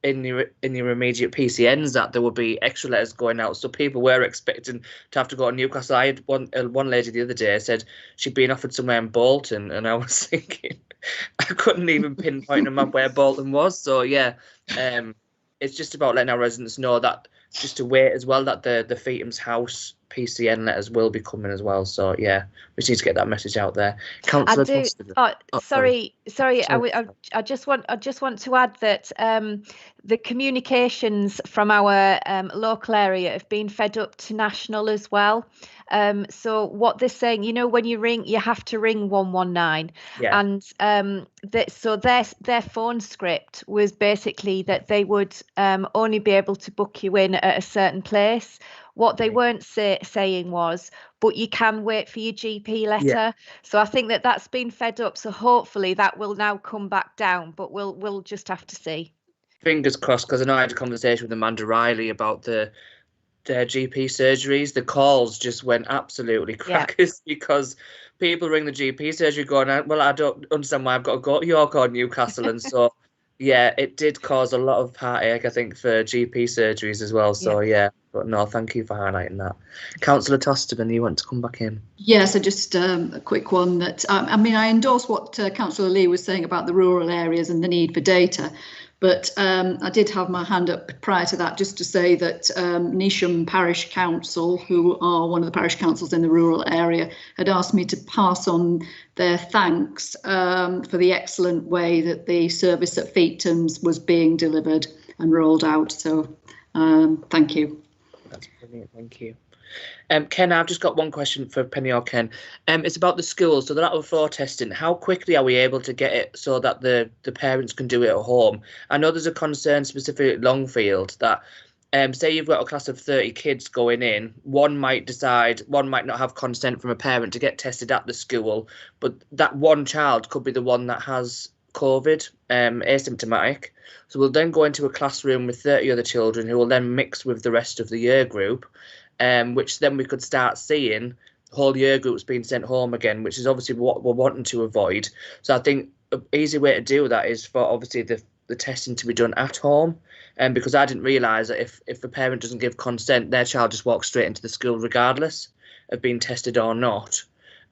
in your immediate PCNs that there would be extra letters going out, so people were expecting to have to go to Newcastle. I had one lady the other day said she'd been offered somewhere in Bolton, and I was thinking I couldn't even pinpoint a map where Bolton was. So yeah, it's just about letting our residents know that just to wait as well, that the Fetum's House PCN letters will be coming as well. So yeah, we just need to get that message out there. Councillor Sorry. I just want to add that the communications from our local area have been fed up to national as well. So what they're saying, when you ring, you have to ring 119. Yeah. And so their phone script was basically that they would only be able to book you in at a certain place. What they weren't saying was, but you can wait for your GP letter. Yeah. So I think that's been fed up. So hopefully that will now come back down, but we'll just have to see. Fingers crossed, because I know I had a conversation with Amanda Riley about the GP surgeries, the calls just went absolutely crackers because people ring the GP surgery going, well, I don't understand why I've got to go to York or Newcastle. And so, yeah, it did cause a lot of heartache, I think, for GP surgeries as well. So, yeah, but no, thank you for highlighting that. Councillor Tosterman, you want to come back in? Yeah, so just a quick one that, I mean, I endorse what Councillor Lee was saying about the rural areas and the need for data. But I did have my hand up prior to that just to say that Neasham Parish Council, who are one of the parish councils in the rural area, had asked me to pass on their thanks for the excellent way that the service at Feetham's was being delivered and rolled out. So thank you. That's brilliant, thank you. Ken, I've just got one question for Penny or Ken. It's about the schools. So the lateral flow testing, how quickly are we able to get it so that the parents can do it at home? I know there's a concern specifically at Longfield that say you've got a class of 30 kids going in, one might not have consent from a parent to get tested at the school, but that one child could be the one that has COVID, asymptomatic. So we'll then go into a classroom with 30 other children who will then mix with the rest of the year group. Which then we could start seeing whole year groups being sent home again, which is obviously what we're wanting to avoid. So I think an easy way to do that is for obviously the testing to be done at home. Because I didn't realise that if the parent doesn't give consent, their child just walks straight into the school regardless of being tested or not.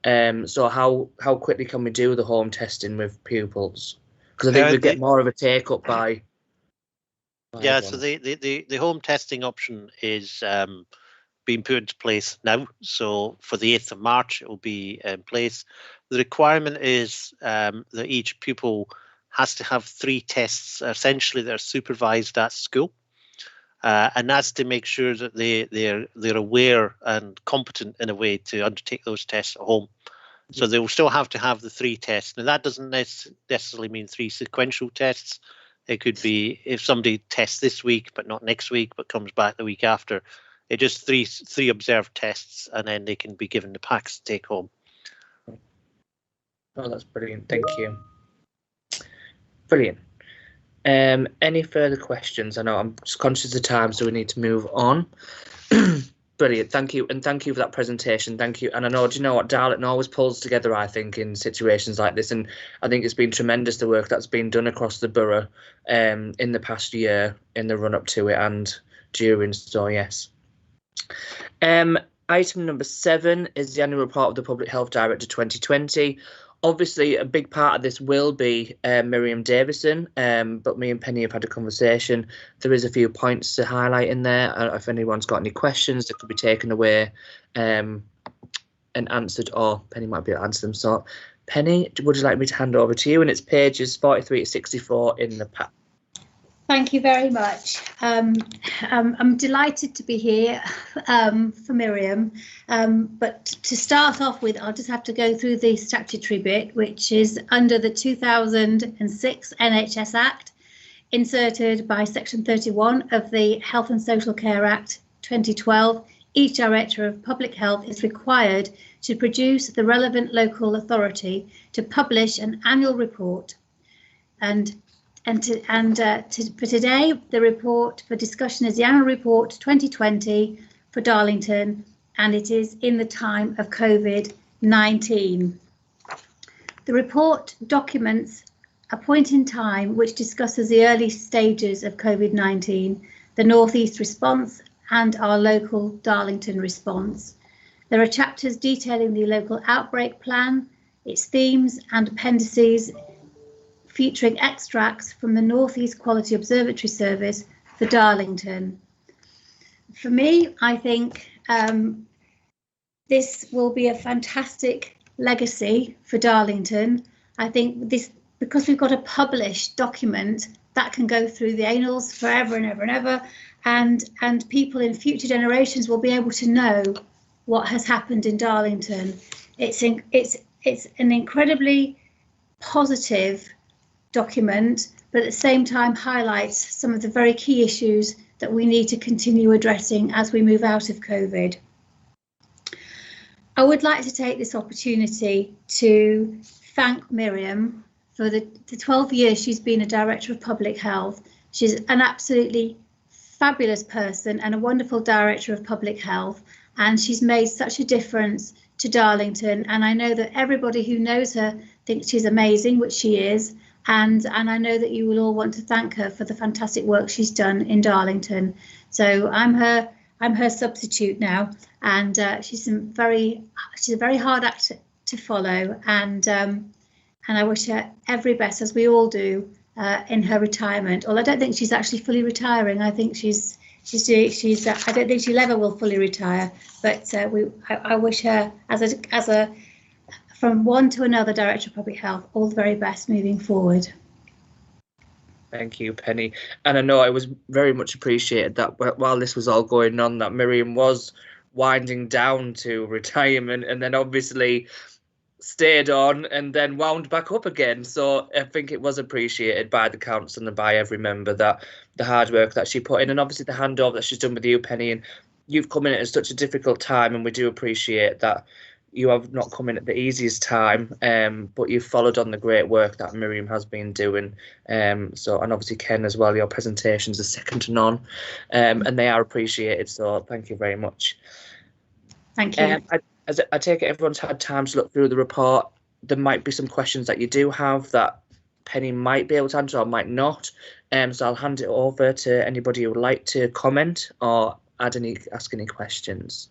So how quickly can we do the home testing with pupils? Because I think we get more of a take up by. Yeah, so the home testing option is being put into place now. So for the 8th of March, it will be in place. The requirement is that each pupil has to have 3 tests, essentially, that are supervised at school. And that's to make sure that they're aware and competent in a way to undertake those tests at home. So they will still have to have the 3 tests. Now, that doesn't necessarily mean 3 sequential tests. It could be if somebody tests this week, but not next week, but comes back the week after. It just three observed tests, and then they can be given the packs to take home. Oh, that's brilliant. Thank you. Brilliant. Any further questions? I know I'm just conscious of time, so we need to move on. Brilliant. Thank you. And thank you for that presentation. Thank you. And I know, do you know what, Darlington always pulls together, I think, in situations like this. And I think it's been tremendous, the work that's been done across the borough in the past year, in the run up to it and during. So, yes. Item number 7 is the annual report of the Public Health Director 2020. Obviously, a big part of this will be Miriam Davison, but me and Penny have had a conversation. There is a few points to highlight in there. If anyone's got any questions that could be taken away and answered, or Penny might be able to answer them. So, Penny, would you like me to hand over to you? And it's pages 43 to 64 in the pack. Thank you very much. I'm delighted to be here for Miriam, but to start off with, I'll just have to go through the statutory bit, which is under the 2006 NHS Act, inserted by Section 31 of the Health and Social Care Act 2012. Each Director of Public Health is required to produce the relevant local authority to publish an annual report. For today, the report for discussion is the annual report 2020 for Darlington, and it is in the time of COVID-19. The report documents a point in time which discusses the early stages of COVID-19, the North East response and our local Darlington response. There are chapters detailing the local outbreak plan, its themes and appendices, featuring extracts from the North East Quality Observatory Service for Darlington. For me, I think this will be a fantastic legacy for Darlington. I think this, because we've got a published document that can go through the annals forever and ever and ever, and people in future generations will be able to know what has happened in Darlington. It's an incredibly positive document, but at the same time highlights some of the very key issues that we need to continue addressing as we move out of COVID. I would like to take this opportunity to thank Miriam for the 12 years she's been a Director of Public Health. She's an absolutely fabulous person and a wonderful director of public health, and she's made such a difference to Darlington, and I know that everybody who knows her thinks she's amazing, which she is, and I know that you will all want to thank her for the fantastic work she's done in Darlington. So I'm her substitute now, and she's a very hard act to follow, and I wish her every best, as we all do, in her retirement. Although I don't think she's actually fully retiring. I think she's I don't think she'll ever will fully retire, but I wish her as a from one to another Director of Public Health all the very best moving forward. Thank you, Penny. And I know it was very much appreciated that while this was all going on, that Miriam was winding down to retirement and then obviously stayed on and then wound back up again. So I think it was appreciated by the council and by every member, that the hard work that she put in, and obviously the handover that she's done with you, Penny, and you've come in at such a difficult time, and we do appreciate that you have not come in at the easiest time, but you've followed on the great work that Miriam has been doing. So, and obviously Ken as well, your presentations are second to none, and they are appreciated. So thank you very much. Thank you. As I take it everyone's had time to look through the report, there might be some questions that you do have that Penny might be able to answer or might not. So I'll hand it over to anybody who would like to comment or ask any questions.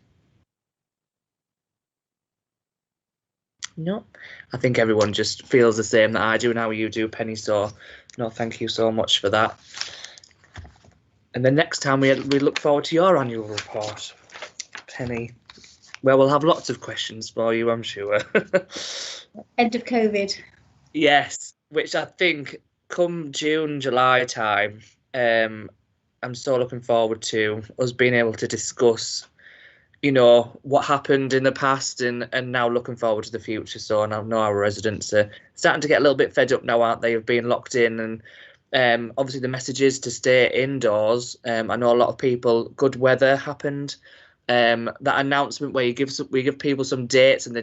No, I think everyone just feels the same that I do and how you do, Penny. So no, thank you so much for that. And the next time we look forward to your annual report, Penny, where we'll have lots of questions for you, I'm sure. End of COVID. Yes, which I think come June, July time, I'm so looking forward to us being able to discuss, you know, what happened in the past and now looking forward to the future. So I know our residents are starting to get a little bit fed up now, aren't they, of being locked in, and obviously the message is to stay indoors. I know a lot of people, good weather happened. That announcement where we give people some dates and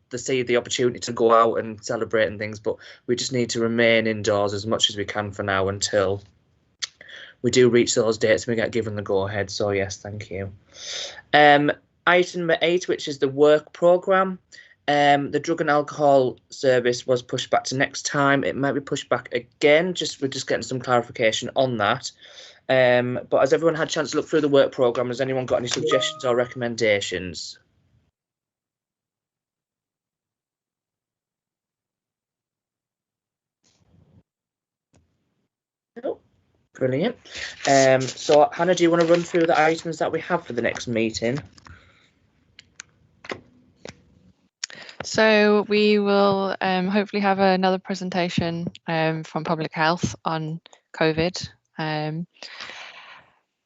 they see the opportunity to go out and celebrate and things, but we just need to remain indoors as much as we can for now until we do reach those dates and we get given the go ahead. So yes, thank you. Item number 8, which is the work programme. The drug and alcohol service was pushed back to next time. It might be pushed back again. We're just getting some clarification on that. But has everyone had a chance to look through the work programme? Has anyone got any suggestions or recommendations? No. Brilliant. So Hannah, do you want to run through the items that we have for the next meeting? So we will hopefully have another presentation from Public Health on COVID,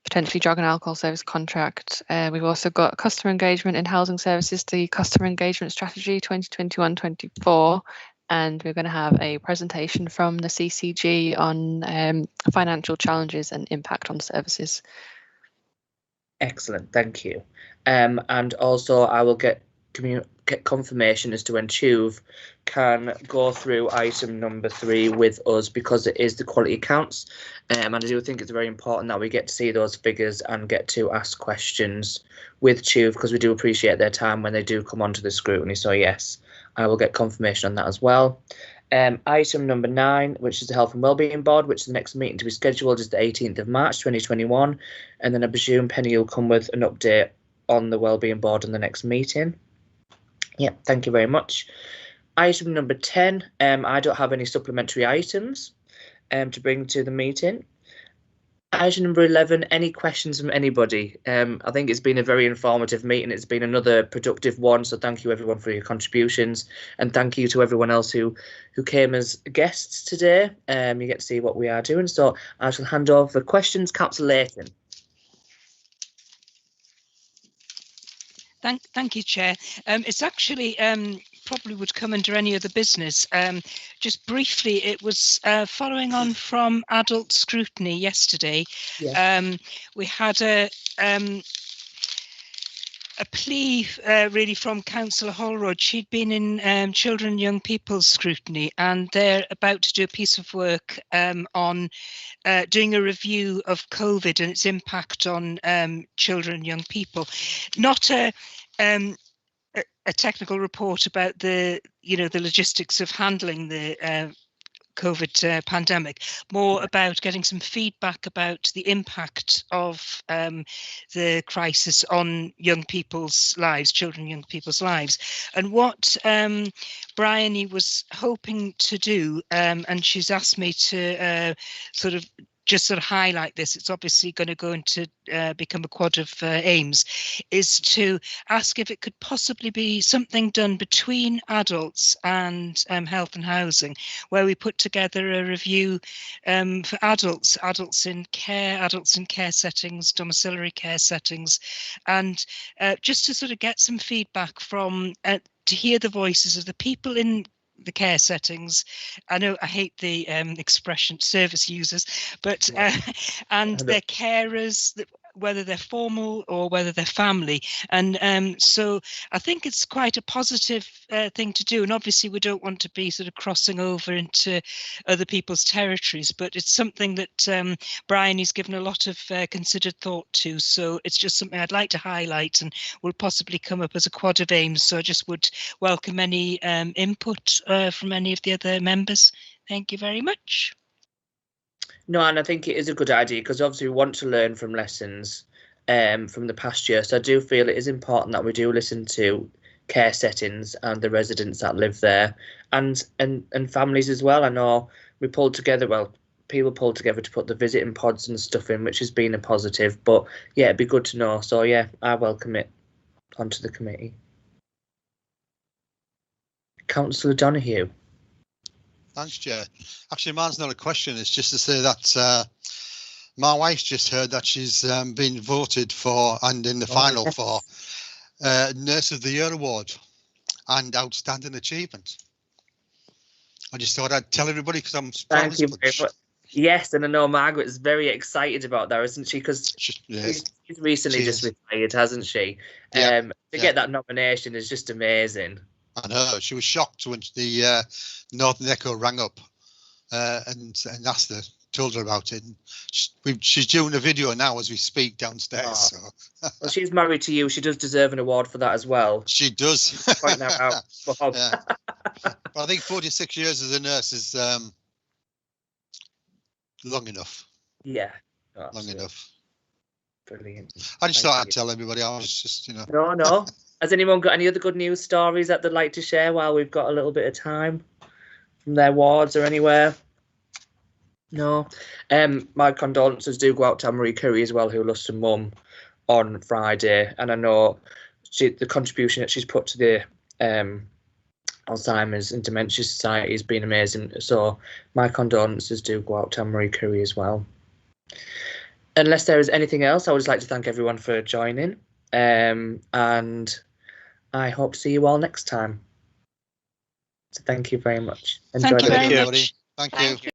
potentially drug and alcohol service contract. We've also got customer engagement in housing services, the customer engagement strategy 2021-24, and we're going to have a presentation from the CCG on financial challenges and impact on services. Excellent, thank you. And also I will get confirmation as to when Tuve can go through item number 3 with us, because it is the quality accounts, and I do think it's very important that we get to see those figures and get to ask questions with Tuve, because we do appreciate their time when they do come onto the scrutiny. So yes, I will get confirmation on that as well. Item number 9, which is the Health and Wellbeing Board, which the next meeting to be scheduled is the 18th of March 2021, and then I presume Penny will come with an update on the Wellbeing Board in the next meeting. Yeah, thank you very much. Item number 10, I don't have any supplementary items to bring to the meeting. Item number 11, any questions from anybody? I think it's been a very informative meeting. It's been another productive one, so thank you everyone for your contributions, and thank you to everyone else who came as guests today. You get to see what we are doing, so I shall hand over for questions. Councillor Layton. Thank you, Chair. It's actually probably would come under any other business. Just briefly, it was following on from adult scrutiny yesterday. Yeah. We had a plea really from Councillor Holroyd. She'd been in Children and Young People's Scrutiny, and they're about to do a piece of work on doing a review of COVID and its impact on children and young people. Not a technical report about the logistics of handling the COVID pandemic, more about getting some feedback about the impact of the crisis on young people's lives, children and young people's lives. And what Bryony was hoping to do, and she's asked me to sort of highlight this, it's obviously going to go into become a quad of aims, is to ask if it could possibly be something done between adults and health and housing, where we put together a review for adults in care settings, domiciliary care settings, and just to sort of get some feedback from, to hear the voices of the people in the care settings. I know I hate the expression service users, but and their carers, whether they're formal or whether they're family. And so I think it's quite a positive thing to do. And obviously we don't want to be sort of crossing over into other people's territories, but it's something that Bryony's given a lot of considered thought to. So it's just something I'd like to highlight and will possibly come up as a quad of aims. So I just would welcome any input from any of the other members. Thank you very much. No, and I think it is a good idea, because obviously we want to learn from lessons from the past year. So I do feel it is important that we do listen to care settings and the residents that live there, and families as well. I know we pulled together, well, people pulled together to put the visiting pods and stuff in, which has been a positive. But yeah, it'd be good to know. So yeah, I welcome it onto the committee. Councillor Donoghue. Thanks, Chair. Actually, mine's not a question. It's just to say that my wife's just heard that she's been voted for and in the final for Nurse of the Year award and Outstanding Achievement. I just thought I'd tell everybody because I'm Thank you very much. Yes, and I know Margaret's very excited about that, isn't she? Because she's recently just retired, hasn't she? Yeah, to get that nomination is just amazing. I know, she was shocked when the Northern Echo rang up and asked her, told her about it. And she's doing a video now as we speak downstairs. Oh. So. Well, she's married to you. She does deserve an award for that as well. She does. Point that out, Bob. Yeah. But I think 46 years as a nurse is long enough. Yeah. Long enough. Brilliant. I just thought I'd tell everybody. I was just, No. Has anyone got any other good news stories that they'd like to share while we've got a little bit of time from their wards or anywhere? No. My condolences do go out to Anne-Marie Curry as well, who lost her mum on Friday. And I know the contribution that she's put to the Alzheimer's and Dementia Society has been amazing. So my condolences do go out to Anne-Marie Curry as well. Unless there is anything else, I would just like to thank everyone for joining. And I hope to see you all next time. So thank you very much. Enjoy. Thank you very much. Thank you.